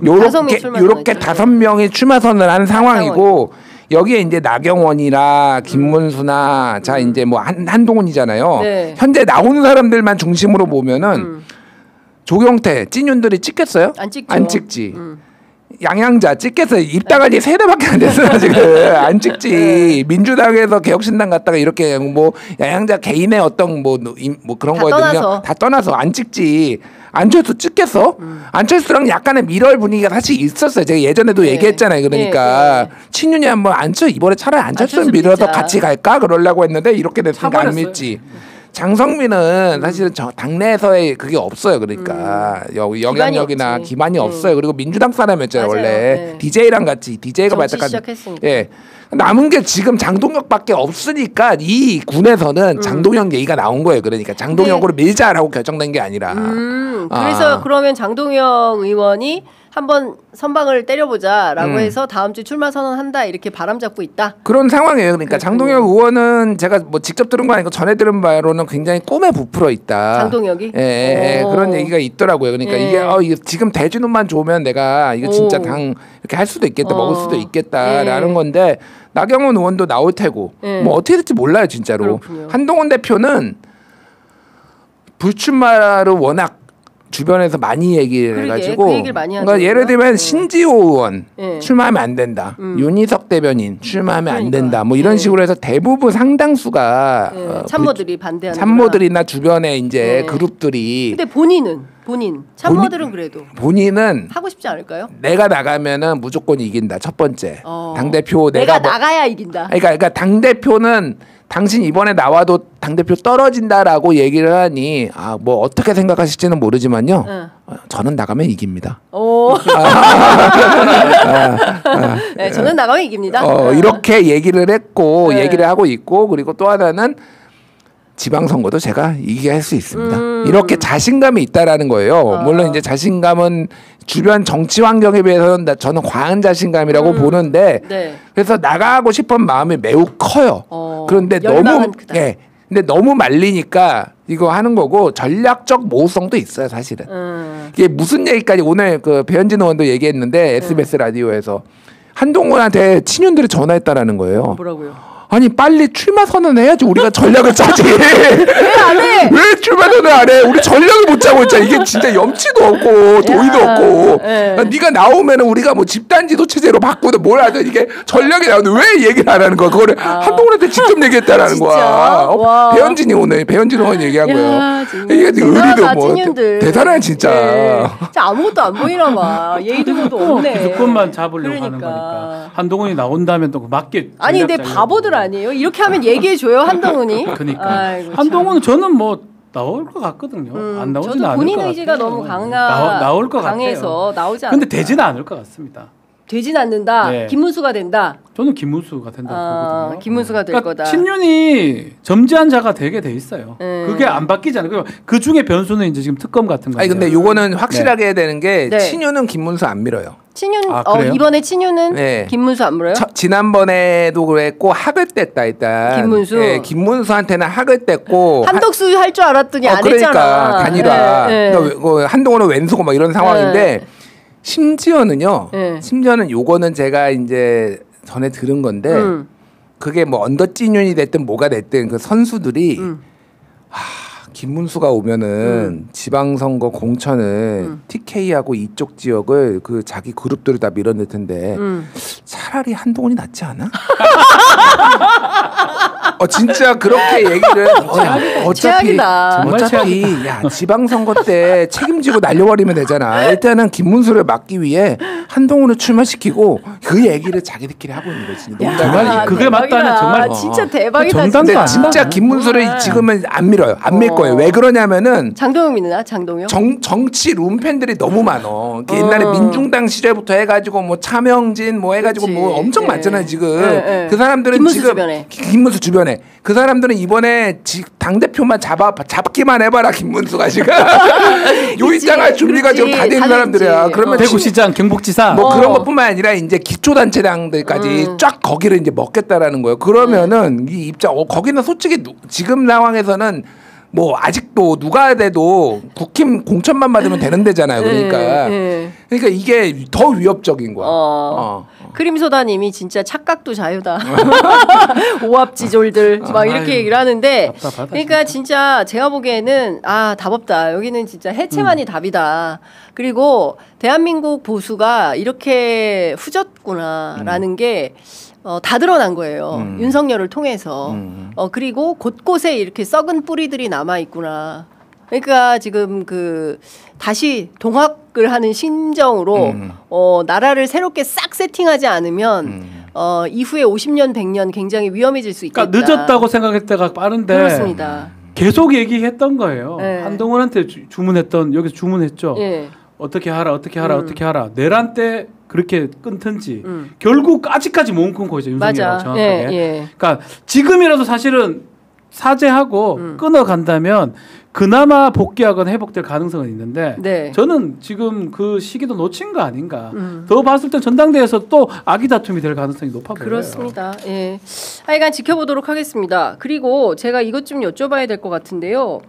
Speaker 1: 요렇게
Speaker 3: 5명이 출마 선언을 한 상황이고 여기에 이제 나경원이나 김문수나 자 이제 뭐 한동훈이잖아요. 현재 나오는 사람들만 중심으로 보면은 조경태 찐윤들이 찍겠어요? 안 찍지. 양양자 찍겠어요. 입당한 지 3대밖에 안 됐어요. 지금 안 찍지. 민주당에서 개혁신당 갔다가 이렇게 뭐 양양자 개인의 어떤 뭐 그런 거거든요. 다 떠나서 안 찍지. 안철수 찍겠어? 안철수랑 약간의 밀월 분위기가 사실 있었어요. 제가 예전에도 얘기했잖아요. 그러니까 친윤이 한번 이번에 차라리 안철수를 밀어서 같이 갈까 그러려고 했는데 이렇게 됐으니까 안 믿지. 장성민은 사실은 당내에서의 그게 없어요. 그러니까 영향력이나 기반이 없어요. 그리고 민주당 사람이었잖아요. 원래 DJ랑 같이 DJ가 발탁한 남은 게 지금 장동혁밖에 없으니까 이 군에서는 장동혁 얘기가 나온 거예요. 그러니까 장동혁으로 밀자라고 결정된 게 아니라.
Speaker 1: 그래서 그러면 장동혁 의원이 한번 선방을 때려보자라고 해서 다음 주 출마 선언한다 이렇게 바람 잡고 있다.
Speaker 3: 그런 상황이에요. 그러니까 장동혁 의원은 제가 뭐 직접 들은 거 아니고 전해 들은 바로는 굉장히 꿈에 부풀어 있다.
Speaker 1: 장동혁이?
Speaker 3: 그런 얘기가 있더라고요. 그러니까 이게 지금 대진운만 좋으면 내가 이거 진짜 당 이렇게 할 수도 있겠다, 먹을 수도 있겠다라는 건데 나경원 의원도 나올 테고 뭐 어떻게 될지 몰라요, 진짜로. 그렇군요. 한동훈 대표는 불출마를 워낙 주변에서 많이 얘기를 해가지고
Speaker 1: 그 얘기를 많이
Speaker 3: 그러니까 예를 들면 신지호 의원 출마하면 안 된다. 윤희석 대변인 출마하면 안 된다. 뭐 이런 식으로 해서 대부분 상당수가
Speaker 1: 참모들이 반대하는
Speaker 3: 참모들이나 주변에 이제 그룹들이.
Speaker 1: 근데 본인 참모들은 그래도
Speaker 3: 본인은
Speaker 1: 하고 싶지 않을까요?
Speaker 3: 내가 나가면은 무조건 이긴다. 첫 번째 당 대표
Speaker 1: 내가 나가야 이긴다.
Speaker 3: 그러니까 당 대표는 당신 이번에 나와도 당대표 떨어진다라고 얘기를 하니 뭐 어떻게 생각하실지는 모르지만요. 저는 나가면 이깁니다.
Speaker 1: 네, 저는 나가면 이깁니다.
Speaker 3: 이렇게 얘기를 했고 얘기를 하고 있고 그리고 또 하나는 지방선거도 제가 이기게 할 수 있습니다. 이렇게 자신감이 있다라는 거예요. 물론 이제 자신감은 주변 정치 환경에 비해서는 저는 과한 자신감이라고 보는데 네. 그래서 나가고 싶은 마음이 매우 커요. 그런데 너무 근데 너무 말리니까 이거 하는 거고 전략적 모호성도 있어요, 사실은. 이게 무슨 얘기까지 오늘 그 배현진 의원도 얘기했는데 SBS 라디오에서 한동훈한테 친윤들이 전화했다라는 거예요.
Speaker 1: 뭐라고요?
Speaker 3: 아니 빨리 출마 선언해야지 우리가 전략을 짜지. 왜
Speaker 1: 안 해?
Speaker 3: 왜 출마 선언 안 해? 우리 전략을 못 짜고 있잖아. 이게 진짜 염치도 없고 도의도 없고. 네가 나오면은 우리가 뭐 집단지도 체제로 바꾸든 뭘 하든 이게 전략이 나오는데 왜 얘기를 안 하는 거야? 그거를 한동훈한테 직접 얘기했다라는 거야. 배현진 의원 얘기한 거예요. 이게 의리도 뭐 대단해 진짜.
Speaker 1: 네. 진짜 아무것도 안 보이나 봐. 예의도 뭐도 없네.
Speaker 2: 기득권만 잡으려고 하는 거니까. 한동훈이 나온다면 또 맞게.
Speaker 1: 아니 근데 바보들 아니에요? 이렇게 하면 얘기해줘요 한동훈이.
Speaker 2: 그러니까 아이고, 한동훈은 저는 뭐 나올 것 같거든요. 안 나오지는 않을 것 같아요.
Speaker 1: 저도 본인 의지가 너무 나올 것 강해서 같아요. 나오지 않을까.
Speaker 2: 근데 되지는 않을 것 같습니다.
Speaker 1: 되진 않는다. 네. 김문수가 된다.
Speaker 2: 저는 김문수가 된다고 보거든요.
Speaker 1: 김문수가 될
Speaker 2: 그러니까
Speaker 1: 거다.
Speaker 2: 친윤이 점지한 자가 되게 돼 있어요. 그게 안 바뀌잖아요. 그 중에 변수는 이제 지금 특검 같은 거.
Speaker 3: 아니 근데 요거는 확실하게 해야 되는 게 친윤은 김문수 안 밀어요.
Speaker 1: 친윤 이번에 친윤은 김문수 안 물어요?
Speaker 3: 지난번에도 그랬고 학을 뗐다 일단.
Speaker 1: 김문수.
Speaker 3: 네, 김문수한테는 학을 뗐고.
Speaker 1: 한덕수 할 줄 알았더니 안
Speaker 3: 그러니까,
Speaker 1: 했잖아.
Speaker 3: 단일화. 그러니까 한동훈은 왼수고 막 이런 상황인데 심지어는요. 심지어는 요거는 제가 이제 전에 들은 건데 그게 뭐 언더찐윤이 됐든 뭐가 됐든 그 선수들이 김문수가 오면은 지방선거 공천을 TK하고 이쪽 지역을 그 자기 그룹들을 다 밀어낼 텐데 차라리 한동훈이 낫지 않아? 진짜 그렇게 얘기를 어차피 야 지방선거 때 책임지고 날려버리면 되잖아. 일단은 김문수를 막기 위해 한동훈을 출마시키고 그 얘기를 자기들끼리 하고 있는 거지.
Speaker 2: 정말 그게 맞다면 정말
Speaker 1: 진짜 대박이다.
Speaker 3: 근데 진짜 김문수를 지금은 안 밀어요. 안 밀 거예요. 왜 그러냐면은
Speaker 1: 장동영 믿나? 장동영?
Speaker 3: 정치 룸팬들이 너무 많어. 옛날에 민중당 시절부터 해가지고 뭐 차명진 뭐 해가지고 뭐 엄청 많잖아요 지금. 그 사람들은
Speaker 1: 김문수
Speaker 3: 지금
Speaker 1: 주변에.
Speaker 3: 김문수 주변에 그 사람들은 이번에 당 대표만 잡기만 해봐라 김문수가 지금 요 입장할 준비가 지금 다 된 사람들이야. 그러면
Speaker 2: 대구시장, 경북지사
Speaker 3: 뭐 그런 것뿐만 아니라 이제 기초단체장들까지 쫙 거기를 이제 먹겠다라는 거예요. 그러면은 이 입장 거기는 솔직히 지금 상황에서는 뭐 아직도 누가 돼도 국힘 공천만 받으면 되는 데잖아요. 그러니까 그러니까 이게 더 위협적인 거야.
Speaker 1: 크림소다님이 진짜 착각도 자유다. 오합지졸들 막 이렇게 얘기를 하는데 그러니까 진짜 제가 보기에는 답 없다. 여기는 진짜 해체만이 답이다. 그리고 대한민국 보수가 이렇게 후졌구나라는 게 다 드러난 거예요. 윤석열을 통해서. 그리고 곳곳에 이렇게 썩은 뿌리들이 남아 있구나. 그러니까 지금 다시 동학을 하는 심정으로 나라를 새롭게 싹 세팅하지 않으면 이후에 50년, 100년 굉장히 위험해질 수 있겠다.
Speaker 2: 그러니까 늦었다고 생각할 때가 빠른데.
Speaker 1: 그렇습니다.
Speaker 2: 계속 얘기했던 거예요. 한동훈한테 주문했던 여기서 주문했죠. 어떻게 하라. 내란 때 그렇게 끊든지 결국 아직까지 못 끊고 있어요. 윤석열하고 정확하게. 그러니까 지금이라도 사실은 사죄하고 끊어간다면 그나마 복귀하거나 회복될 가능성은 있는데 저는 지금 그 시기도 놓친 거 아닌가. 더 봤을 땐 전당대회에서 또 악의 다툼이 될 가능성이 높아 보여요.
Speaker 1: 그렇습니다. 하여간 지켜보도록 하겠습니다. 그리고 제가 이것 좀 여쭤봐야 될 것 같은데요.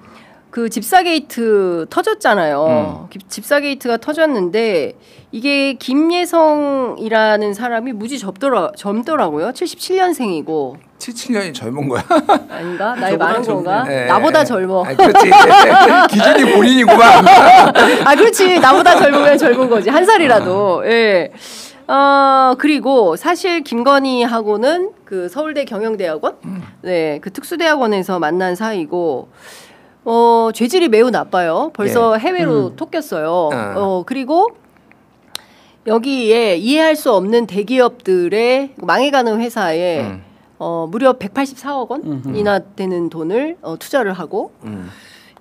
Speaker 1: 그 집사게이트 터졌잖아요. 집사게이트가 터졌는데 이게 김예성이라는 사람이 무지 젊더라고요. 77년생이고.
Speaker 3: 77년이 젊은 거야?
Speaker 1: 아닌가? 나이 많은 건가? 나보다 젊어.
Speaker 3: 그렇지. 기준이 본인이구만.
Speaker 1: 그렇지. 나보다 젊으면 젊은 거지. 한 살이라도. 그리고 사실 김건희하고는 그 서울대 경영대학원, 그 특수대학원에서 만난 사이고. 죄질이 매우 나빠요. 벌써 해외로 톡겼어요. 그리고 여기에 이해할 수 없는 대기업들의 망해가는 회사에 무려 184억 원이나 되는 돈을 투자를 하고.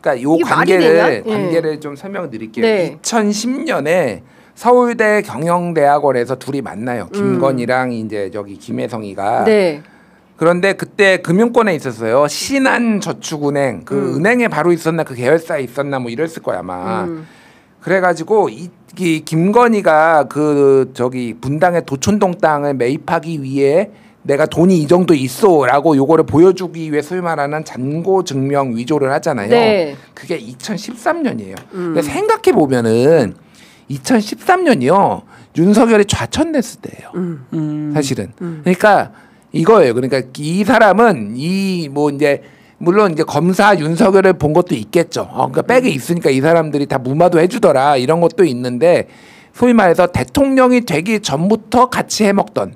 Speaker 3: 그러니까 요 관계를 좀 설명드릴게요. 네. 2010년에 서울대 경영대학원에서 둘이 만나요. 김건희랑 이제 저기 김혜성이가. 네. 그런데 그때 금융권에 있었어요. 신한저축은행 그 은행에 바로 있었나 그 계열사에 있었나 뭐 이랬을 거야 아마. 그래가지고 이 김건희가 그 저기 분당의 도촌동 땅을 매입하기 위해 내가 돈이 이 정도 있어라고 요거를 보여주기 위해 소위 말하는 잔고 증명 위조를 하잖아요. 네. 그게 2013년이에요. 근데 생각해 보면은 2013년이요 윤석열이 좌천됐을 때예요. 사실은. 그러니까 이거예요. 그러니까 이 사람은 이 뭐 이제 물론 이제 검사 윤석열을 본 것도 있겠죠. 그러니까 백에 있으니까 이 사람들이 다 무마도 해주더라 이런 것도 있는데 소위 말해서 대통령이 되기 전부터 같이 해먹던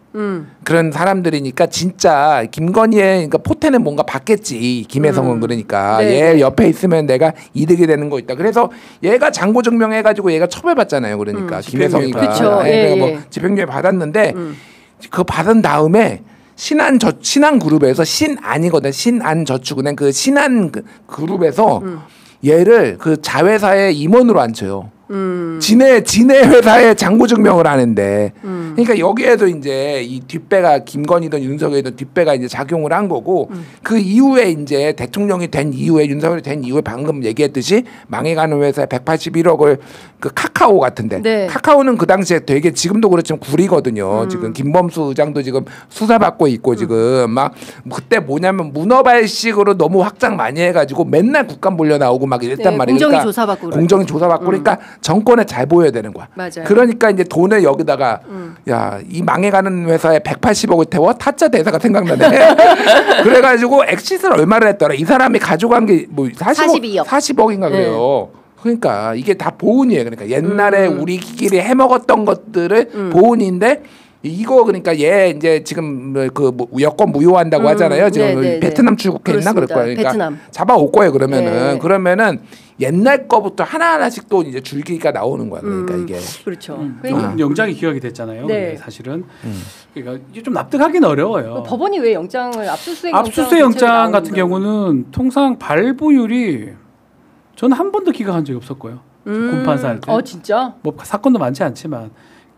Speaker 3: 그런 사람들이니까 진짜 김건희의 그러니까 포텐은 뭔가 받겠지. 김혜성은 그러니까 네. 얘 옆에 있으면 내가 이득이 되는 거 있다. 그래서 얘가 잔고 증명해가지고 얘가 처벌받잖아요. 그러니까 김혜성이가
Speaker 1: 그렇죠.
Speaker 3: 뭐 집행유예 받았는데 그거 받은 다음에 신한그룹에서 신한저축은행 그 신한그룹에서 얘를 그 자회사의 임원으로 앉혀요. 지네 회사에 잔고 증명을 하는데 그러니까 여기에도 이제 이 뒷배가 김건희든 윤석열이든 뒷배가 이제 작용을 한 거고 그 이후에 이제 대통령이 된 이후에 윤석열이 된 이후에 방금 얘기했듯이 망해가는 회사에 181억을 그 카카오 같은데 네. 카카오는 그 당시에 되게 지금도 그렇지만 구리거든요. 지금 김범수 의장도 지금 수사받고 있고 지금 막 그때 뭐냐면 문어발식으로 너무 확장 많이 해가지고 맨날 국감 몰려 나오고 막 이랬단
Speaker 1: 네,
Speaker 3: 말이에요.
Speaker 1: 공정이 조사받고
Speaker 3: 공정이 조사받고 그러니까 정권에 잘 보여야 되는 거야.
Speaker 1: 맞아요.
Speaker 3: 그러니까 이제 돈을 여기다가 야, 이 망해가는 회사에 180억을 태워 타짜 대사가 생각나네. 그래가지고 엑시스를 얼마를 했더라. 이 사람이 가져간 게 뭐 40억인가 그래요. 그러니까 이게 다 보훈이에요. 그러니까 옛날에 우리끼리 해먹었던 것들을 보훈인데 이거 그러니까 얘 이제 지금 그 여권 무효한다고 하잖아요. 지금 베트남 출국했나 그럴 거예요. 그러니까 베트남. 잡아올 거예요. 그러면은 그러면은 옛날 거부터 하나하나씩 또 이제 줄기가 나오는 거야. 그러니까 이게
Speaker 1: 그렇죠.
Speaker 2: 영장이 기각이 됐잖아요. 네. 사실은 그러니까 이게 좀 납득하기는 어려워요.
Speaker 1: 법원이 왜 영장을
Speaker 2: 압수수색 영장 같은 경우는 통상 발부율이 저는 한 번도 기각한 적이 없었고요. 군판사 할 때.
Speaker 1: 진짜?
Speaker 2: 뭐 사건도 많지 않지만.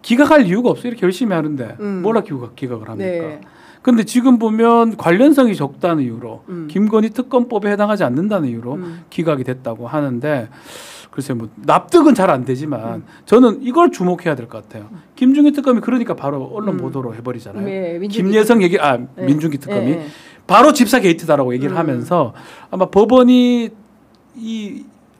Speaker 2: 기각할 이유가 없어요. 이렇게 열심히 하는데 뭐라 기각을 합니까? 네. 근데 지금 보면 관련성이 적다는 이유로 김건희 특검법에 해당하지 않는다는 이유로 기각이 됐다고 하는데 글쎄요, 뭐 납득은 잘 안 되지만 저는 이걸 주목해야 될 것 같아요. 김중기 특검이 그러니까 바로 언론 보도로 해버리잖아요.
Speaker 1: 네,
Speaker 2: 김예성 얘기, 민중기 특검이 바로 집사 게이트다라고 얘기를 하면서 아마 법원이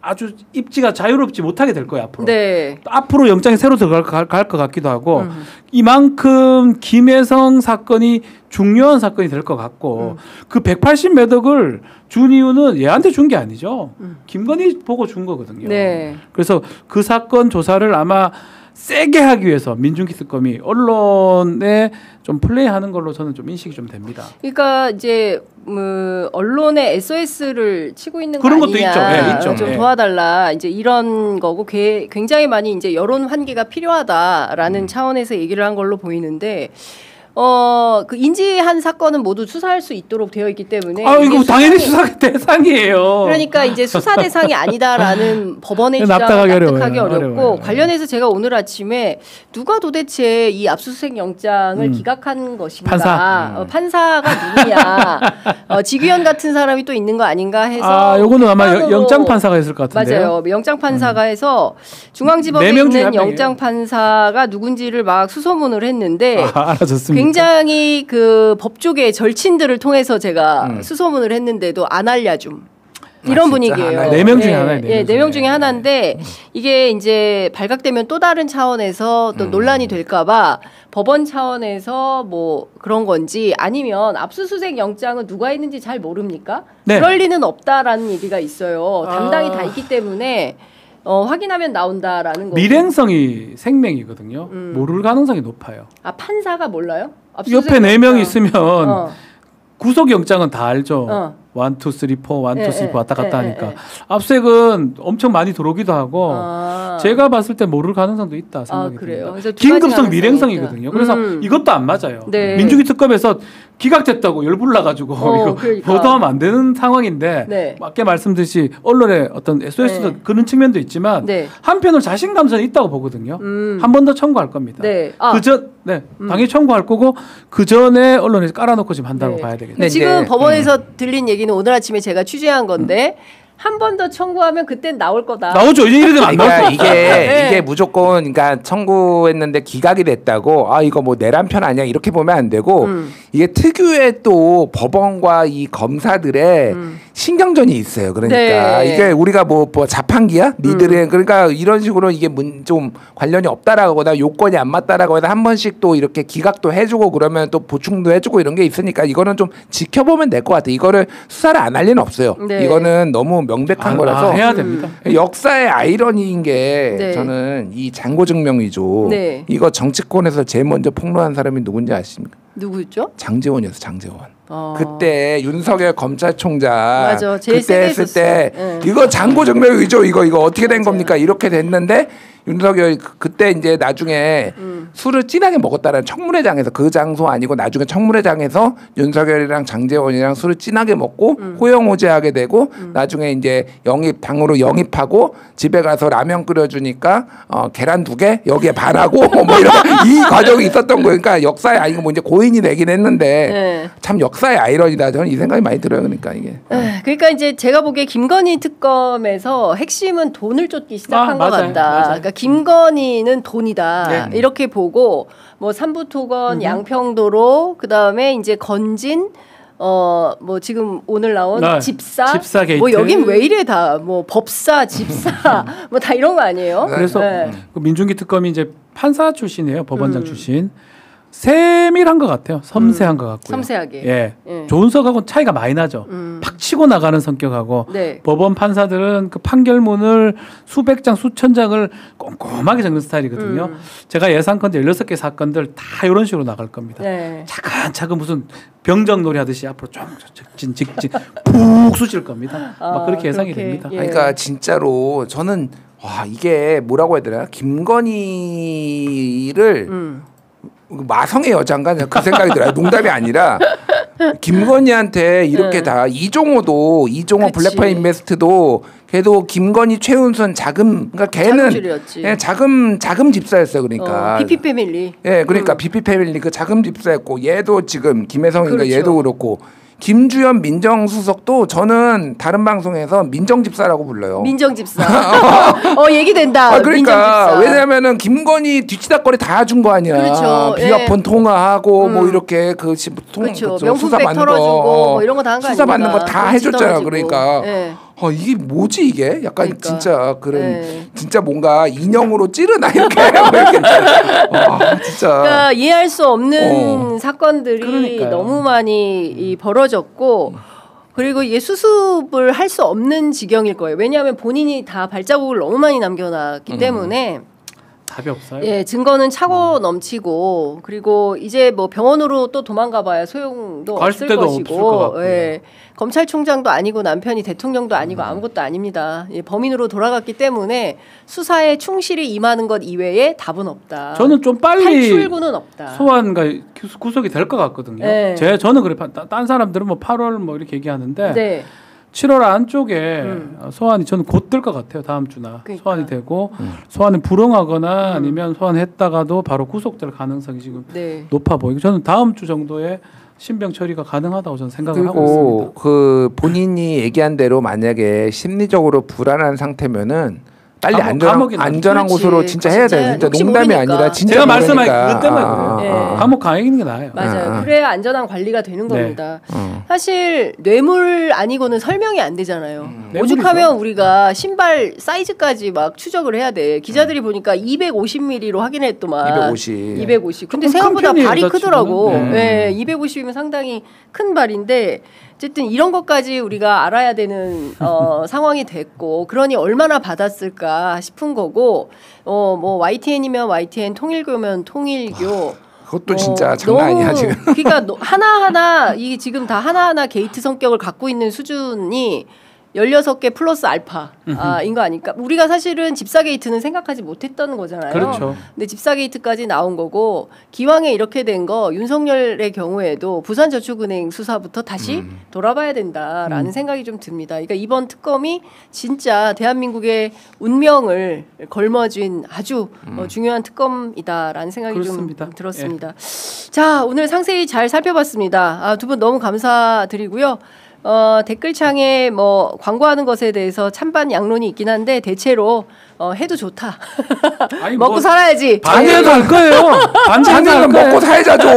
Speaker 2: 아주 입지가 자유롭지 못하게 될 거예요 앞으로.
Speaker 1: 네.
Speaker 2: 앞으로 영장이 새로 들어갈 것 같기도 하고 이만큼 김혜성 사건이 중요한 사건이 될 것 같고 그 180몇 억을 준 이유는 얘한테 준 게 아니죠. 김건희 보고 준 거거든요.
Speaker 1: 네.
Speaker 2: 그래서 그 사건 조사를 아마 세게 하기 위해서 민중기 특검이 언론에 좀 플레이하는 걸로 저는 좀 인식이 좀 됩니다.
Speaker 1: 그러니까 이제 언론의 SOS를 치고 있는
Speaker 2: 그런
Speaker 1: 거
Speaker 2: 것도
Speaker 1: 아니냐.
Speaker 2: 있죠. 네, 있죠.
Speaker 1: 좀 도와달라. 이제 이런 거고 굉장히 많이 이제 여론 환기가 필요하다라는 차원에서 얘기를 한 걸로 보이는데. 그 인지한 사건은 모두 수사할 수 있도록 되어 있기 때문에
Speaker 2: 이거 당연히 수사 대상이에요.
Speaker 1: 그러니까 이제 수사 대상이 아니다라는 법원의 주장을 납득하기 어렵고 관련해서 제가 오늘 아침에 누가 도대체 이 압수수색 영장을 기각한 것인가 판사가 누구냐 지규현 같은 사람이 또 있는 거 아닌가 해서
Speaker 2: 요거는 아마 영장 판사가 있을 것 같은데요.
Speaker 1: 맞아요. 영장 판사가 해서 중앙지법에 있는 영장 판사가 누군지를 막 수소문을 했는데
Speaker 2: 알아졌습니다.
Speaker 1: 굉장히 그 법조계의 절친들을 통해서 제가 수소문을 했는데도 안 알려줌. 이런 분위기예요.
Speaker 2: 4명 중에 하나예요.
Speaker 1: 4명 중에 하나인데 이게 이제 발각되면 또 다른 차원에서 또 논란이 될까봐 법원 차원에서 뭐 그런 건지 아니면 압수수색 영장은 누가 했는지 잘 모릅니까? 네. 그럴 리는 없다라는 얘기가 있어요. 담당이 다 있기 때문에 확인하면 나온다라는 거.
Speaker 2: 밀행성이 생명이거든요. 모를 가능성이 높아요.
Speaker 1: 판사가 몰라요?
Speaker 2: 옆에 4명 있으면 구속영장은 다 알죠. 1, 2, 3, 4, 1, 2, 3, 4 왔다 갔다 하니까 압수액은 엄청 많이 들어오기도 하고 제가 봤을 때 모를 가능성도 있다 생각이 듭니다. 긴급성 밀행성이거든요. 그래서 이것도 안 맞아요. 네. 민주기 특검에서 기각됐다고 열불나가지고 이거 그러니까. 보도하면 안 되는 상황인데 네. 아까 말씀드렸듯이 언론의 어떤 SOS도 네. 그런 측면도 있지만 네. 한편으로 자신감은 있다고 보거든요. 한 번 더 청구할 겁니다. 네. 당연히 청구할 거고 그 전에 언론에서 깔아놓고 지금 한다고 봐야 되겠네요.
Speaker 1: 지금 법원에서 들린 얘기는 오늘 아침에 제가 취재한 건데 한 번 더 청구하면 그땐 나올 거다.
Speaker 2: 나오죠. 이래 되면 안 나올 거다.
Speaker 3: 이게 무조건 그러니까 청구했는데 기각이 됐다고 이거 뭐 내란편 아니야 이렇게 보면 안 되고 이게 특유의 또 법원과 이 검사들의 신경전이 있어요. 그러니까 네. 이게 우리가 뭐 자판기야? 니들의 그러니까 이런 식으로 이게 좀 관련이 없다라거나 요건이 안 맞다라고 해서 한 번씩 또 이렇게 기각도 해주고 그러면 또 보충도 해주고 이런 게 있으니까 이거는 좀 지켜보면 될 것 같아. 이거를 수사를 안 할 리는 없어요. 네. 이거는 너무 명백한 거라서
Speaker 2: 해야 됩니다.
Speaker 3: 역사의 아이러니인 게 네. 저는 이 잔고증명 위조 네. 이거 정치권에서 제일 먼저 폭로한 사람이 누군지 아십니까?
Speaker 1: 누구죠?
Speaker 3: 장제원이었어. 장제원. 그때 윤석열 검찰총장
Speaker 1: 맞아,
Speaker 3: 그때 했을 때 네. 이거 잔고증명 위조 이거 어떻게 된 겁니까? 이렇게 됐는데 윤석열 그때 이제 나중에 술을 진하게 먹었다는 청문회장에서 그 장소 아니고 나중에 청문회장에서 윤석열이랑 장제원이랑 술을 진하게 먹고 호영호재하게 되고 나중에 이제 방으로 영입하고 집에 가서 라면 끓여주니까 계란 2개 여기에 반하고 뭐 이런 이 과정이 있었던 거예요. 그러니까 역사에 아니고 뭐 이제 고인이 되긴 했는데 네. 참 역사의 아이러니다 저는 이 생각이 많이 들어요. 그러니까 이게.
Speaker 1: 그러니까 이제 제가 보기에 김건희 특검에서 핵심은 돈을 쫓기 시작한 것 같다. 맞아요. 그러니까 김건희는 돈이다 네. 이렇게 보고 뭐 삼부토건 양평도로 그 다음에 이제 건진 뭐 지금 오늘 나온 집사
Speaker 2: 게이트
Speaker 1: 뭐 여긴 왜 이래 다 뭐 법사 집사 뭐 다 이런 거 아니에요?
Speaker 2: 그래서 네. 그 민중기 특검이 이제 판사 출신이에요. 법원장 출신. 세밀한 것 같아요. 섬세한 것 같고요.
Speaker 1: 섬세하게.
Speaker 2: 예. 조은석하고는 차이가 많이 나죠. 팍 치고 나가는 성격하고 네. 법원 판사들은 그 판결문을 수백 장, 수천 장을 꼼꼼하게 적는 스타일이거든요. 제가 예상컨대 16개 사건들 다 이런 식으로 나갈 겁니다. 네. 차근차근 무슨 병정놀이 하듯이 앞으로 쭉 직진 푹 쑤실 겁니다. 막 그렇게 예상이 됩니다.
Speaker 3: 예. 그러니까 진짜로 저는 이게 뭐라고 해야 되나 김건희를 마성의 여잔가 그 생각이 들어요. 농담이 아니라 김건희한테 이렇게 다 이종호 블랙파 인베스트도 걔도 김건희 최은순 그러니까 걔는 자금 집사였어요. 그러니까
Speaker 1: BP 패밀리.
Speaker 3: 예, 그러니까 BP 패밀리 그 자금 집사였고 얘도 지금 김혜성인가 그렇죠. 얘도 그렇고. 김주현 민정수석도 저는 다른 방송에서 민정집사라고 불러요.
Speaker 1: 민정집사. 얘기된다.
Speaker 3: 그러니까 왜냐하면은 김건희 뒤치다거리 다 준 거 아니야.
Speaker 1: 그렇죠.
Speaker 3: 비화폰
Speaker 1: 예.
Speaker 3: 통화하고 뭐 이렇게
Speaker 1: 그렇죠. 명품백 털어주고 뭐 이런 거 다 한 거 아니야.
Speaker 3: 수사 받는 거 다 해줬잖아. 그러니까. 예. 이게 뭐지 이게? 약간 그러니까. 진짜 그런 진짜 뭔가 인형으로 찌르나 이렇게 진짜.
Speaker 1: 그러니까 이해할 수 없는 사건들이 그러니까요. 너무 많이 벌어졌고 그리고 이게 수습을 할 수 없는 지경일 거예요. 왜냐하면 본인이 다 발자국을 너무 많이 남겨놨기 때문에.
Speaker 2: 답이 없어요.
Speaker 1: 예, 증거는 차고 넘치고 그리고 이제 뭐 병원으로 또 도망가봐야 소용도 없을 것이고, 예, 검찰총장도 아니고 남편이 대통령도 아니고 아무것도 아닙니다. 예, 범인으로 돌아갔기 때문에 수사에 충실히 임하는 것 이외에 답은 없다.
Speaker 2: 저는 좀 빨리
Speaker 1: 탈출구는 없다.
Speaker 2: 소환과 구속이 될 것 같거든요. 네. 저는 그래. 딴 사람들은 뭐 8월 뭐 이렇게 얘기하는데. 네. 7월 안쪽에 소환이 저는 곧 될 것 같아요. 다음 주나 그러니까. 소환이 되고 소환은 불응하거나 아니면 소환했다가도 바로 구속될 가능성이 지금 높아 보이고 저는 다음 주 정도에 신병 처리가 가능하다고 저는 생각을 하고 있습니다.
Speaker 3: 그 본인이 얘기한 대로 만약에 심리적으로 불안한 상태면은 빨리 안전한 곳으로 진짜 해야 돼요. 진짜 농담이 모르니까. 아니라 진짜
Speaker 2: 제가 말씀한 그것 때문에 그래요. 감옥 가 있는 게 나아요.
Speaker 1: 맞아요. 그래야 안전한 관리가 되는 겁니다. 사실 뇌물 아니고는 설명이 안 되잖아요. 오죽하면 우리가 신발 사이즈까지 막 추적을 해야 돼. 기자들이 보니까 250mm로 확인했더만. 250. 근데 생각보다 발이 크더라고. 네. 250이면 상당히 큰 발인데 어쨌든 이런 것까지 우리가 알아야 되는 상황이 됐고 그러니 얼마나 받았을까 싶은 거고 뭐 YTN이면 YTN 통일교면 통일교
Speaker 3: 그것도 진짜 장난 아니야 지금.
Speaker 1: 그러니까 하나하나 이게 지금 다 하나하나 게이트 성격을 갖고 있는 수준이 16개 플러스 알파인 거 아닐까? 우리가 사실은 집사 게이트는 생각하지 못했던 거잖아요.
Speaker 2: 그렇죠.
Speaker 1: 근데 집사 게이트까지 나온 거고 기왕에 이렇게 된 거 윤석열의 경우에도 부산저축은행 수사부터 다시 돌아봐야 된다라는 생각이 좀 듭니다. 그러니까 이번 특검이 진짜 대한민국의 운명을 걸머쥔 아주 중요한 특검이다라는 생각이 그렇습니다. 좀 들었습니다. 예. 자, 오늘 상세히 잘 살펴봤습니다. 두 분 너무 감사드리고요. 댓글창에 뭐 광고하는 것에 대해서 찬반 양론이 있긴 한데 대체로 해도 좋다. 아니, 먹고 살아야지.
Speaker 2: 반대도 할 거예요.
Speaker 3: 반대는 먹고 살자 좀.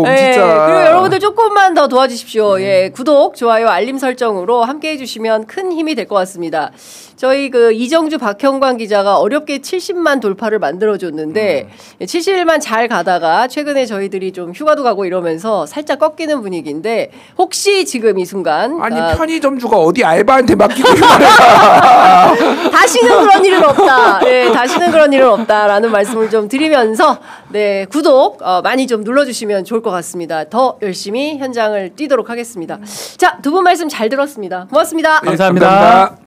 Speaker 1: 네,
Speaker 3: 진짜.
Speaker 1: 그리고 여러분들 조금만 더 도와주십시오. 예, 구독, 좋아요, 알림 설정으로 함께해 주시면 큰 힘이 될 것 같습니다. 저희 그 이정주 박형광 기자가 어렵게 70만 돌파를 만들어줬는데 70일만 잘 가다가 최근에 저희들이 좀 휴가도 가고 이러면서 살짝 꺾이는 분위기인데 혹시 지금 이 순간
Speaker 3: 아니 편의점주가 어디 알바한테 맡기고 휴가를
Speaker 1: 다시는 그런 일은 없다. 네, 다시는 그런 일은 없다라는 말씀을 좀 드리면서 네, 구독 많이 좀 눌러주시면 좋을 것 같습니다. 더 열심히 현장을 뛰도록 하겠습니다. 자, 두 분 말씀 잘 들었습니다. 고맙습니다.
Speaker 2: 감사합니다.